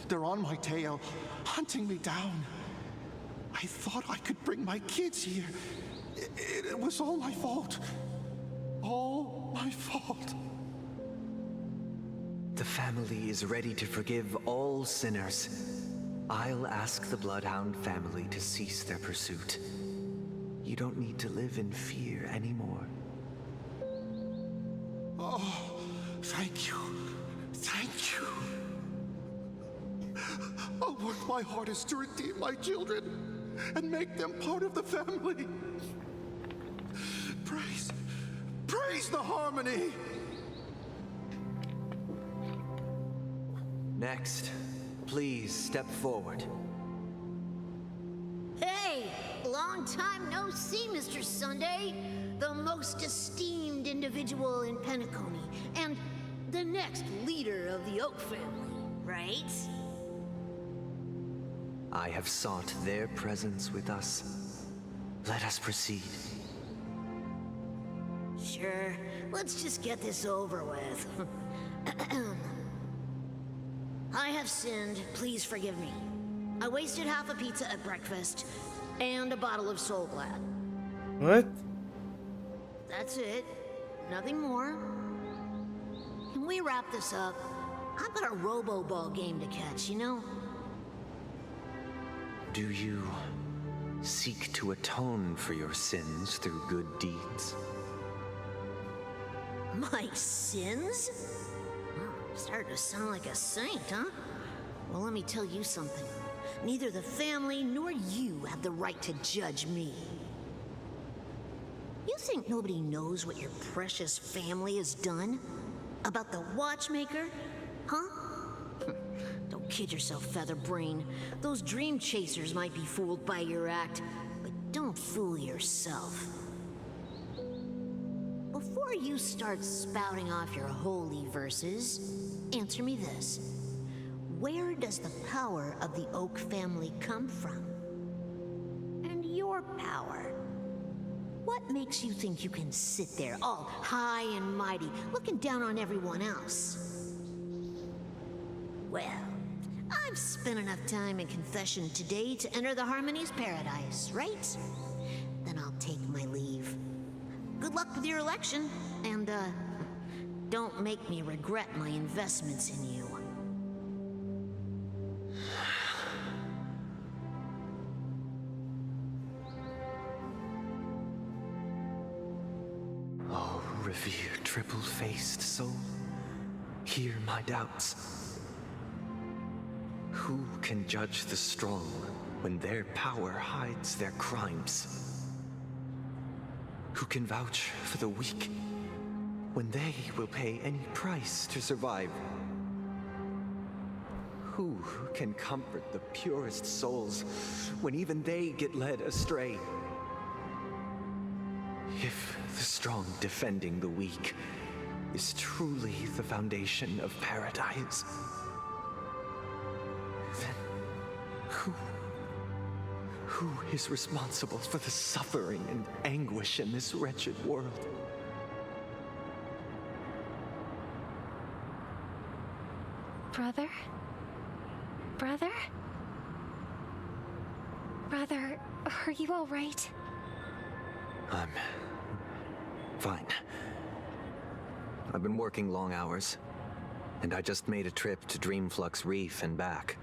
They're on my tail, hunting me down. I thought I could bring my kids here. It was all my fault. All my fault. The family is ready to forgive all sinners. I'll ask the Bloodhound family to cease their pursuit. You don't need to live in fear anymore. Oh, thank you. Thank you. I'll work my hardest to redeem my children and make them part of the family. Praise the harmony. Next, please step forward. Hey, long time no see, Mr. Sunday. The most esteemed individual in Penacony, and the next leader of the Oak family, right? I have sought their presence with us. Let us proceed. Sure, let's just get this over with. I have sinned, please forgive me. I wasted half a pizza at breakfast, and a bottle of Soul Glad. What? That's it. Nothing more. Can we wrap this up? I've got a robo-ball game to catch, you know? Do you seek to atone for your sins through good deeds? My sins? Starting to sound like a saint, huh? Well, let me tell you something. Neither the family nor you have the right to judge me. You think nobody knows what your precious family has done? About the watchmaker? Huh? Don't kid yourself, Featherbrain. Those dream chasers might be fooled by your act, but don't fool yourself. Before you start spouting off your holy verses, answer me this. Where does the power of the Oak family come from? And your power? What makes you think you can sit there all high and mighty, looking down on everyone else? Well, I've spent enough time in confession today to enter the Harmony's paradise, right? Then I'll take my leave. good luck with your election, and don't make me regret my investments in you. Oh, revered triple-faced soul, hear my doubts. Who can judge the strong when their power hides their crimes? Who can vouch for the weak when they will pay any price to survive? Who can comfort the purest souls when even they get led astray? If the strong defending the weak is truly the foundation of paradise, then who is responsible for the suffering and anguish in this wretched world? Brother? Brother? Brother, are you all right? I'm fine. I've been working long hours, and I just made a trip to Dreamflux Reef and back.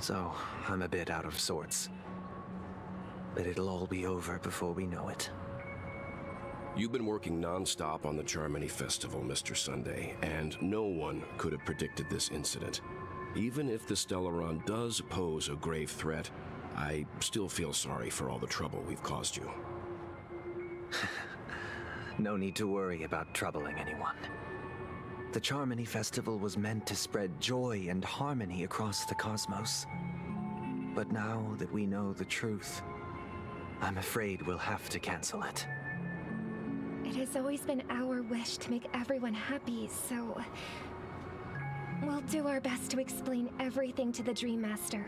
So, I'm a bit out of sorts. But it'll all be over before we know it. You've been working non-stop on the Charmony Festival, Mr. Sunday, and no one could have predicted this incident. Even if the Stellaron does pose a grave threat, I still feel sorry for all the trouble we've caused you. No need to worry about troubling anyone. The Charmony Festival was meant to spread joy and harmony across the cosmos. But now that we know the truth, I'm afraid we'll have to cancel it. It has always been our wish to make everyone happy, so we'll do our best to explain everything to the Dream Master.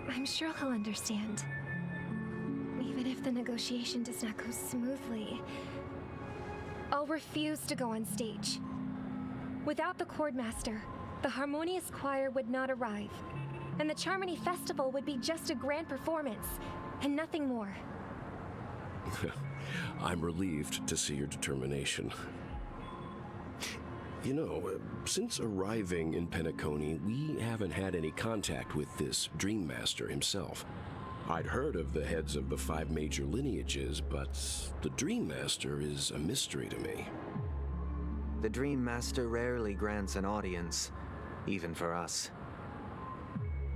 I'm sure he'll understand. Even if the negotiation does not go smoothly, I'll refuse to go on stage. Without the Chord Master, the Harmonious Choir would not arrive, and the Charmony Festival would be just a grand performance, and nothing more. I'm relieved to see your determination. You know, since arriving in Penacony, we haven't had any contact with this Dream Master himself. I'd heard of the heads of the 5 major lineages, but the Dream Master is a mystery to me. The Dream Master rarely grants an audience, even for us.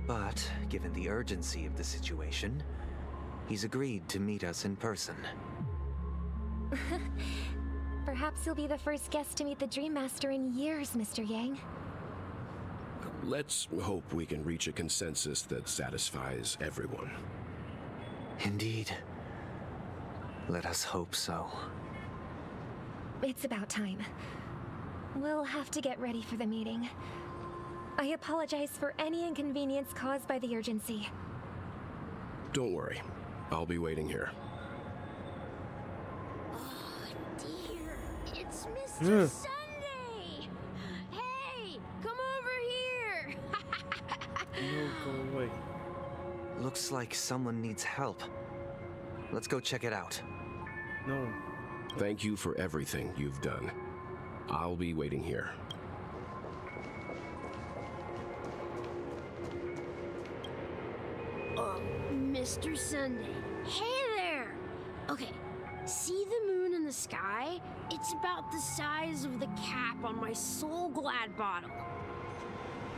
But, given the urgency of the situation, he's agreed to meet us in person. Perhaps you'll be the first guest to meet the Dream Master in years, Mr. Yang. Let's hope we can reach a consensus that satisfies everyone. Indeed. Let us hope so. It's about time. We'll have to get ready for the meeting. I apologize for any inconvenience caused by the urgency. Don't worry. I'll be waiting here. It's Mr. Sunday! Hey, come over here! No, go away. Looks like someone needs help. Let's go check it out. No. Thank you for everything you've done. I'll be waiting here. Mr. Sunday. Hey there! Okay, see the moon in the sky? It's about the size of the cap on my Soul Glad bottle.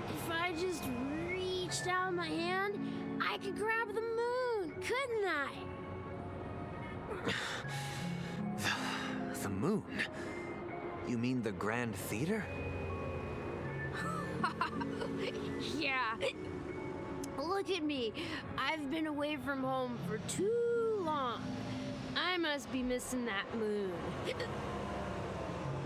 If I just reached out my hand, I could grab the moon, couldn't I? The moon? You mean the Grand Theater? Yeah. Look at me. I've been away from home for too long. I must be missing that moon.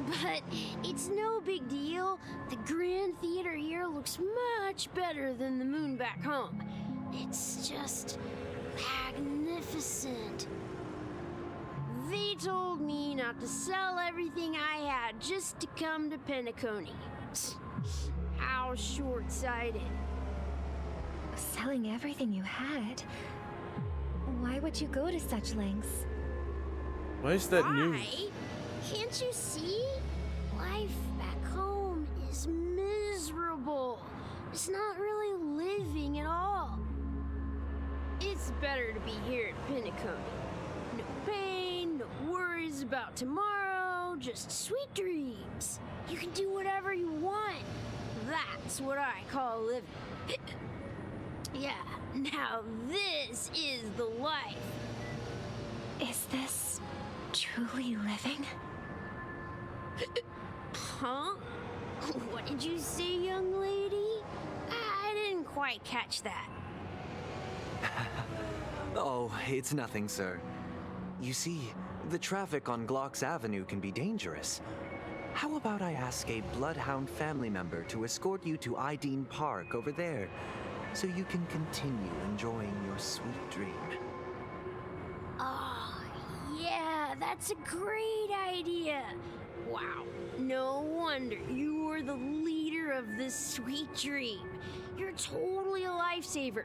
But it's no big deal. The Grand Theater here looks much better than the moon back home. It's just magnificent. They told me not to sell everything I had just to come to Penacony. How short-sighted. Selling everything you had? Why would you go to such lengths? Why is that news? Why? Can't you see? Life back home is miserable. It's not really living at all. It's better to be here at Penacony. No pain, no worries about tomorrow, just sweet dreams. You can do whatever you want. That's what I call living. Yeah, now this is the life. Is this truly living? Huh? What did you say, young lady? I didn't quite catch that. Oh, it's nothing, sir. You see, the traffic on Glock's Avenue can be dangerous. How about I ask a Bloodhound family member to escort you to Ideen Park over there, so you can continue enjoying your sweet dream? Oh, yeah, that's a great idea. Wow, no wonder you were the leader of this sweet dream. You're totally a lifesaver.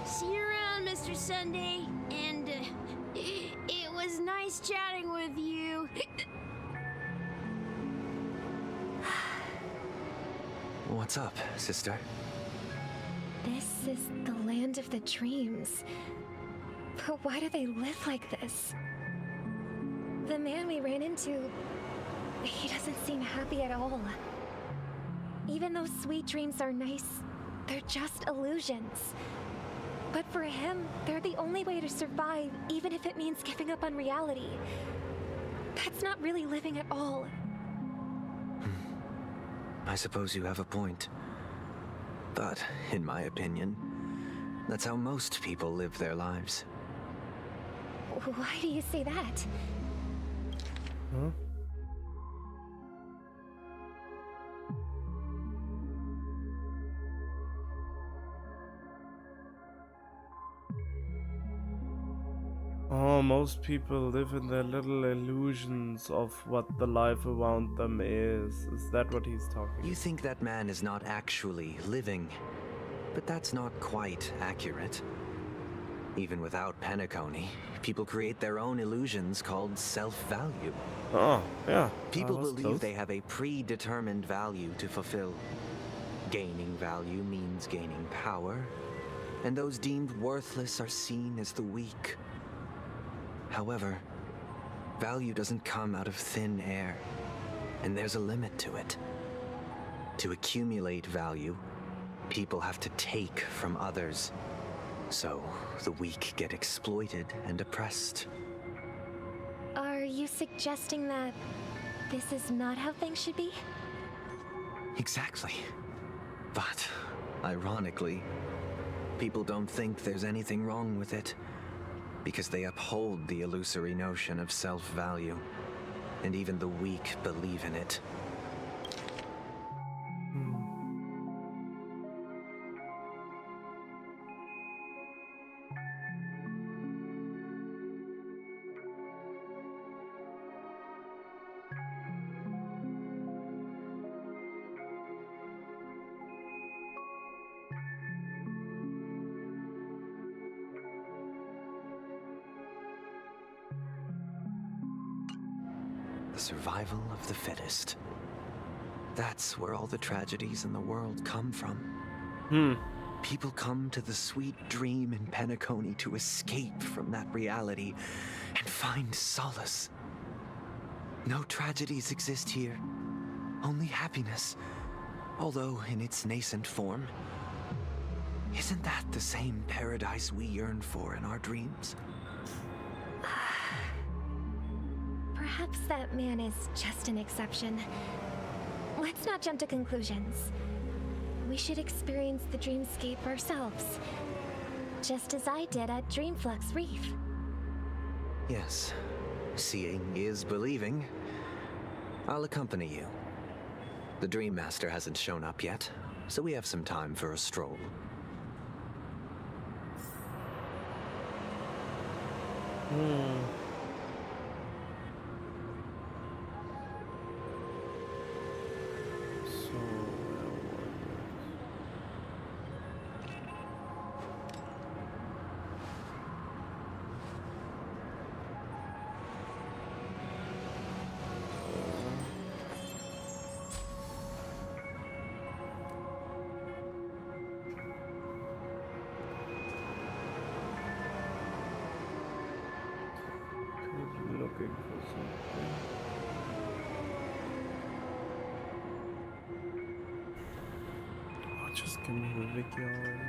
See you around, Mr. Sunday, and it was nice chatting with you. What's up, sister? This is the land of the dreams. But why do they live like this? The man we ran into, he doesn't seem happy at all. Even though sweet dreams are nice, they're just illusions. But for him, they're the only way to survive, even if it means giving up on reality. That's not really living at all. I suppose you have a point. But, in my opinion, that's how most people live their lives. Why do you say that? Huh? Oh, most people live in their little illusions of what the life around them is. Is that what he's talking about? You think that man is not actually living, but that's not quite accurate. Even without Penacony, people create their own illusions called self-value. Oh, yeah. People believe close. they have a predetermined value to fulfill. Gaining value means gaining power, and those deemed worthless are seen as the weak. However, value doesn't come out of thin air, and there's a limit to it. To accumulate value, people have to take from others. So, the weak get exploited and oppressed. Are you suggesting that this is not how things should be? Exactly. But, ironically, people don't think there's anything wrong with it, because they uphold the illusory notion of self-value, and even the weak believe in it. The survival of the fittest. That's where all the tragedies in the world come from. People come to the sweet dream in Penacony to escape from that reality and find solace. No tragedies exist here, only happiness, although in its nascent form. Isn't that the same paradise we yearn for in our dreams? Perhaps that man is just an exception. Let's not jump to conclusions. We should experience the dreamscape ourselves, just as I did at Dreamflux Reef. Yes, seeing is believing. I'll accompany you. The Dream Master hasn't shown up yet, so we have some time for a stroll. Just give me the wiki already.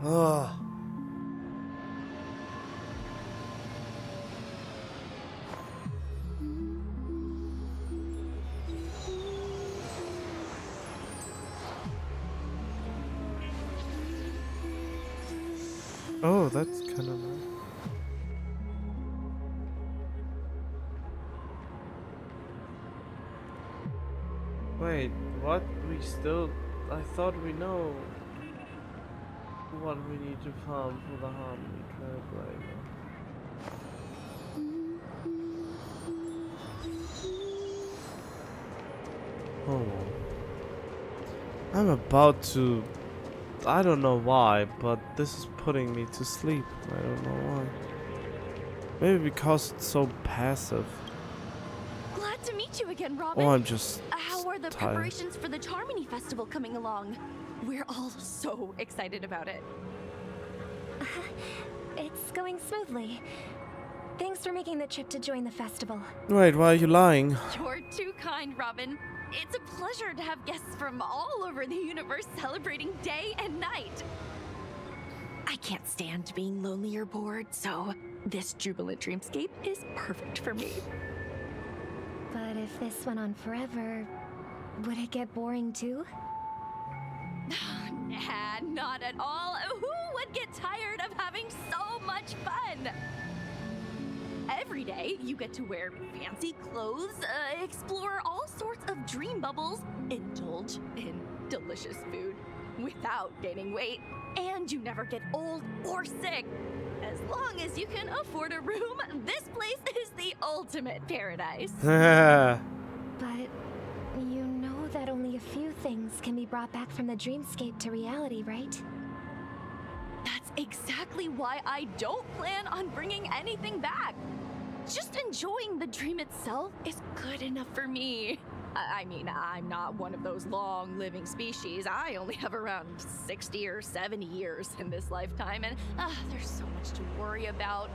Ugh. Oh, that's kind of nice. Wait, what? We still... I thought we know what we need to farm for the Harmony Trailblazer. Oh. I'm about to... I don't know why, but this is putting me to sleep. I don't know why. Maybe because it's so passive. Glad to meet you again, Robin. Or I'm just How are the tired. preparations for the Charmony Festival coming along? We're all so excited about it. It's going smoothly. Thanks for making the trip to join the festival. Wait, why are you lying? You're too kind, Robin. It's a pleasure to have guests from all over the universe celebrating day and night. I can't stand being lonely or bored, so this jubilant dreamscape is perfect for me. But if this went on forever, would it get boring too? Nah, not at all. Who would get tired of having so much fun? Every day, you get to wear fancy clothes, explore all sorts of dream bubbles, indulge in delicious food without gaining weight, and you never get old or sick. As long as you can afford a room, this place is the ultimate paradise. But you know that only a few things can be brought back from the dreamscape to reality, right? That's exactly why I don't plan on bringing anything back. Just enjoying the dream itself is good enough for me. I mean, I'm not one of those long-living species. I only have around 60 or 70 years in this lifetime, and there's so much to worry about.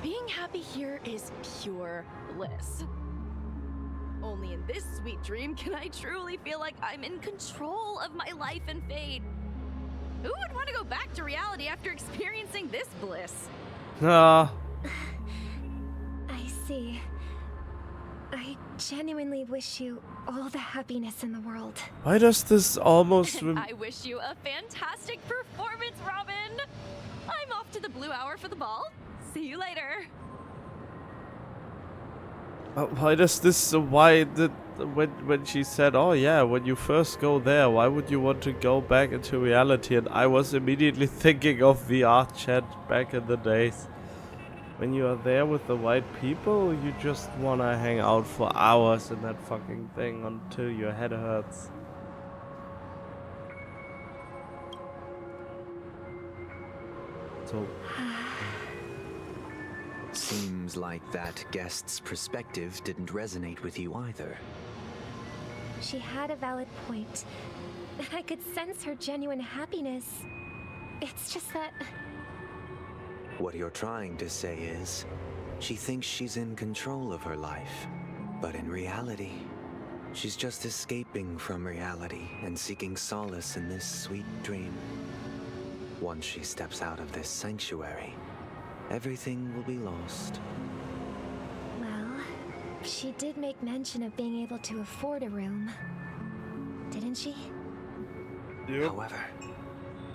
Being happy here is pure bliss. Only in this sweet dream can I truly feel like I'm in control of my life and fate. Who would want to go back to reality after experiencing this bliss? I see. I genuinely wish you all the happiness in the world. Why does this almost... I wish you a fantastic performance, Robin! I'm off to the Blue Hour for the ball. See you later. Why does this... when she said, oh yeah, when you first go there, why would you want to go back into reality? And I was immediately thinking of VR chat back in the days. When you are there with the white people, you just wanna hang out for hours in that fucking thing until your head hurts. So... Seems like that guest's perspective didn't resonate with you either. She had a valid point. I could sense her genuine happiness. It's just that... What you're trying to say is, she thinks she's in control of her life. But in reality, she's just escaping from reality and seeking solace in this sweet dream. Once she steps out of this sanctuary, everything will be lost. Well, she did make mention of being able to afford a room. Didn't she? However,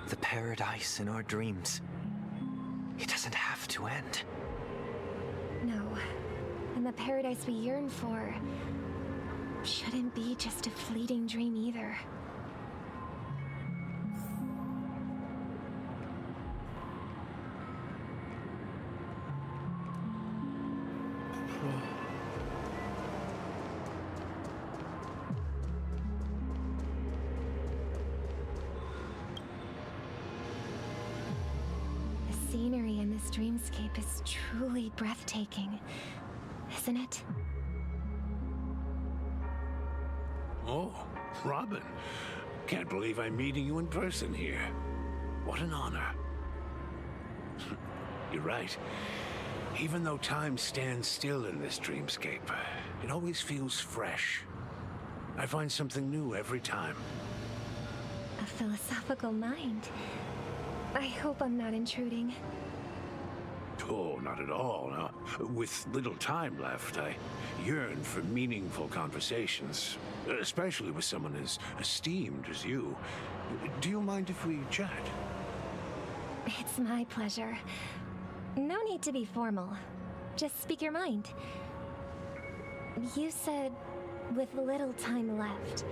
the paradise in our dreams, it doesn't have to end. No. And the paradise we yearn for, shouldn't be just a fleeting dream either. The scenery in this dreamscape is truly breathtaking, isn't it? Oh, Robin. Can't believe I'm meeting you in person here. What an honor. You're right. Even though time stands still in this dreamscape, it always feels fresh. I find something new every time. A philosophical mind. I hope I'm not intruding. Oh, not at all. No. With little time left, I yearn for meaningful conversations, especially with someone as esteemed as you. Do you mind if we chat? It's my pleasure. No need to be formal. Just speak your mind. You said, with little time left.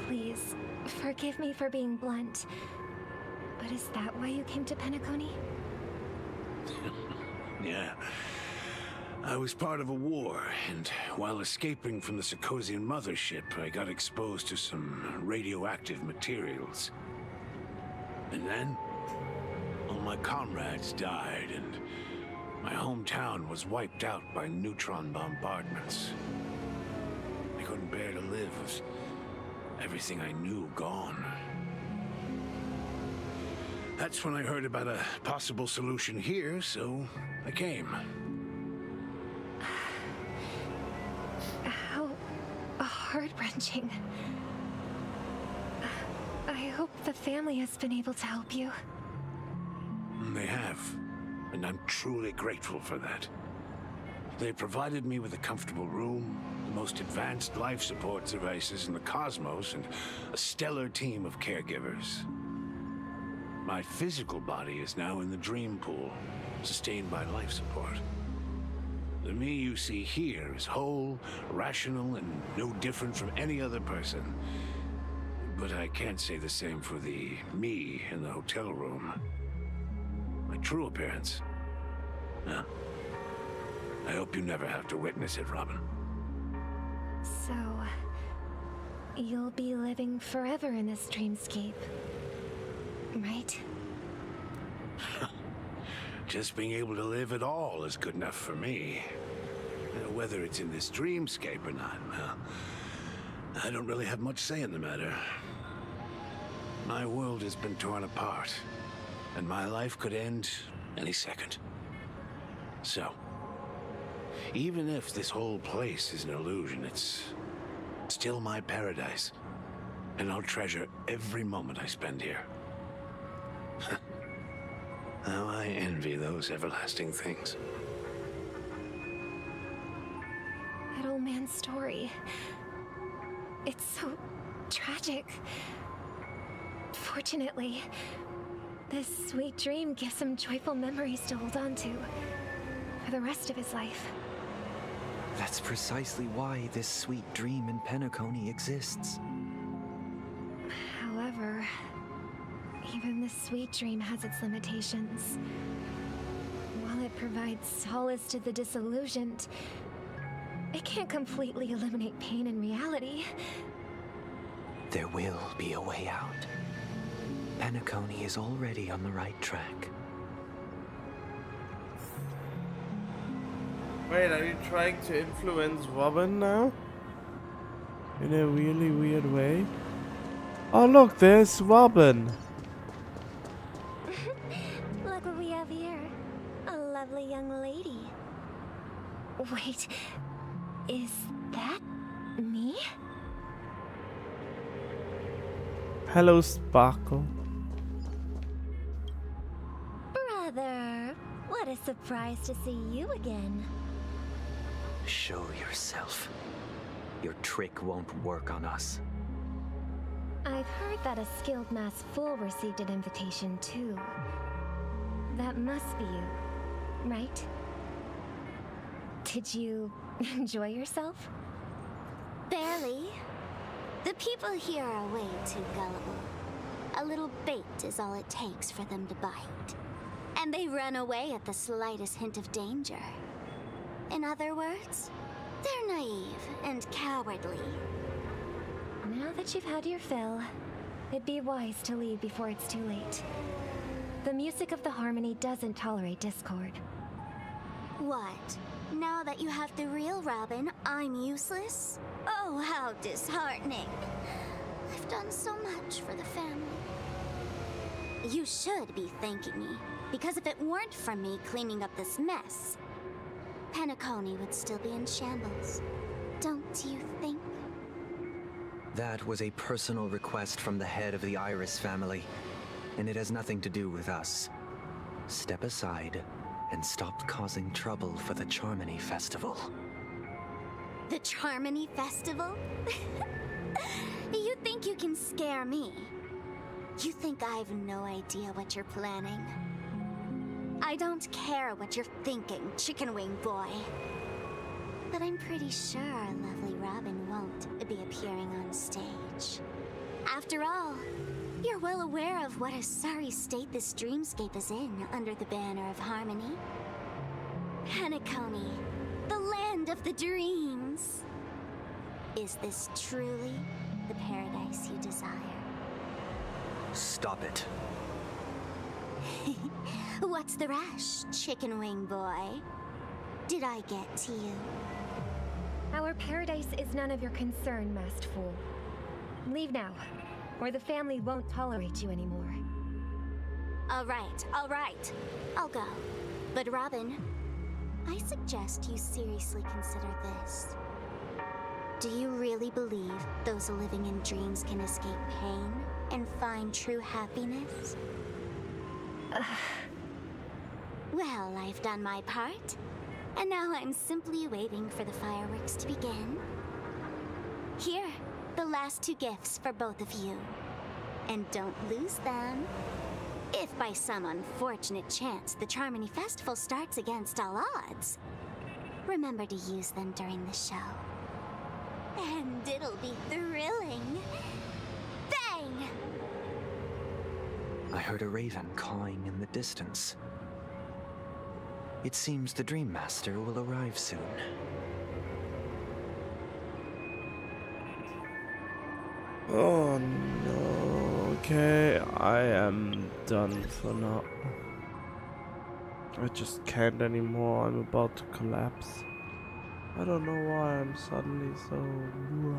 Please, forgive me for being blunt. But is that why you came to Penacony? Yeah. I was part of a war, and while escaping from the Sarkosian mothership, I got exposed to some radioactive materials. And then, all my comrades died, and my hometown was wiped out by neutron bombardments. I couldn't bear to live with everything I knew gone. That's when I heard about a possible solution here, so I came. How heart-wrenching. I hope the family has been able to help you. They have, and I'm truly grateful for that. They provided me with a comfortable room, the most advanced life support devices in the cosmos, and a stellar team of caregivers. My physical body is now in the dream pool, sustained by life support. The me you see here is whole, rational, and no different from any other person. But I can't say the same for the me in the hotel room. My true appearance. I hope you never have to witness it, Robin. So, you'll be living forever in this dreamscape, right? Just being able to live at all is good enough for me. Whether it's in this dreamscape or not, well, I don't really have much say in the matter. My world has been torn apart, and my life could end any second. So, even if this whole place is an illusion, it's still my paradise, and I'll treasure every moment I spend here. How I envy those everlasting things. That old man's story. It's so tragic. Fortunately, this sweet dream gives him joyful memories to hold on to for the rest of his life. That's precisely why this sweet dream in Penacony exists. However, even this sweet dream has its limitations. While it provides solace to the disillusioned, it can't completely eliminate pain in reality. There will be a way out. Penacony is already on the right track. Wait, are you trying to influence Robin now? In a really weird way? Oh look, there's Robin! Look what we have here. A lovely young lady. Wait, is that me? Hello, Sparkle. Brother, what a surprise to see you again. Show yourself. Your trick won't work on us. I've heard that a skilled mass fool received an invitation too. That must be you, right? Did you enjoy yourself? Barely. The people here are way too gullible. A little bait is all it takes for them to bite. And they run away at the slightest hint of danger. In other words, they're naive and cowardly. Now that you've had your fill, it'd be wise to leave before it's too late. The music of the harmony doesn't tolerate discord. What? Now that you have the real Robin, I'm useless? Oh, how disheartening. I've done so much for the family. You should be thanking me, because if it weren't for me cleaning up this mess, Penacony would still be in shambles. Don't you think? That was a personal request from the head of the Iris family, and it has nothing to do with us. Step aside and stop causing trouble for the Charmony Festival. The Charmony Festival? You think you can scare me? You think I've no idea what you're planning? I don't care what you're thinking, Chicken Wing Boy. But I'm pretty sure our lovely Robin won't be appearing on stage. After all, you're well aware of what a sorry state this dreamscape is in under the banner of harmony. Penacony, the land of the dreams. Is this truly the paradise you desire? Stop it. What's the rush, Chicken Wing Boy? Did I get to you? Our paradise is none of your concern, masked fool. Leave now, or the family won't tolerate you anymore. All right. I'll go. But Robin, I suggest you seriously consider this. Do you really believe those living in dreams can escape pain and find true happiness? Well, I've done my part, and now I'm simply waiting for the fireworks to begin. Here, the last 2 gifts for both of you. And don't lose them. If by some unfortunate chance the Charmony Festival starts against all odds, remember to use them during the show. And it'll be thrilling. Bang! I heard a raven cawing in the distance. It seems the Dream Master will arrive soon. Oh no, okay, I am done for now. I just can't anymore, I'm about to collapse. I don't know why I'm suddenly so...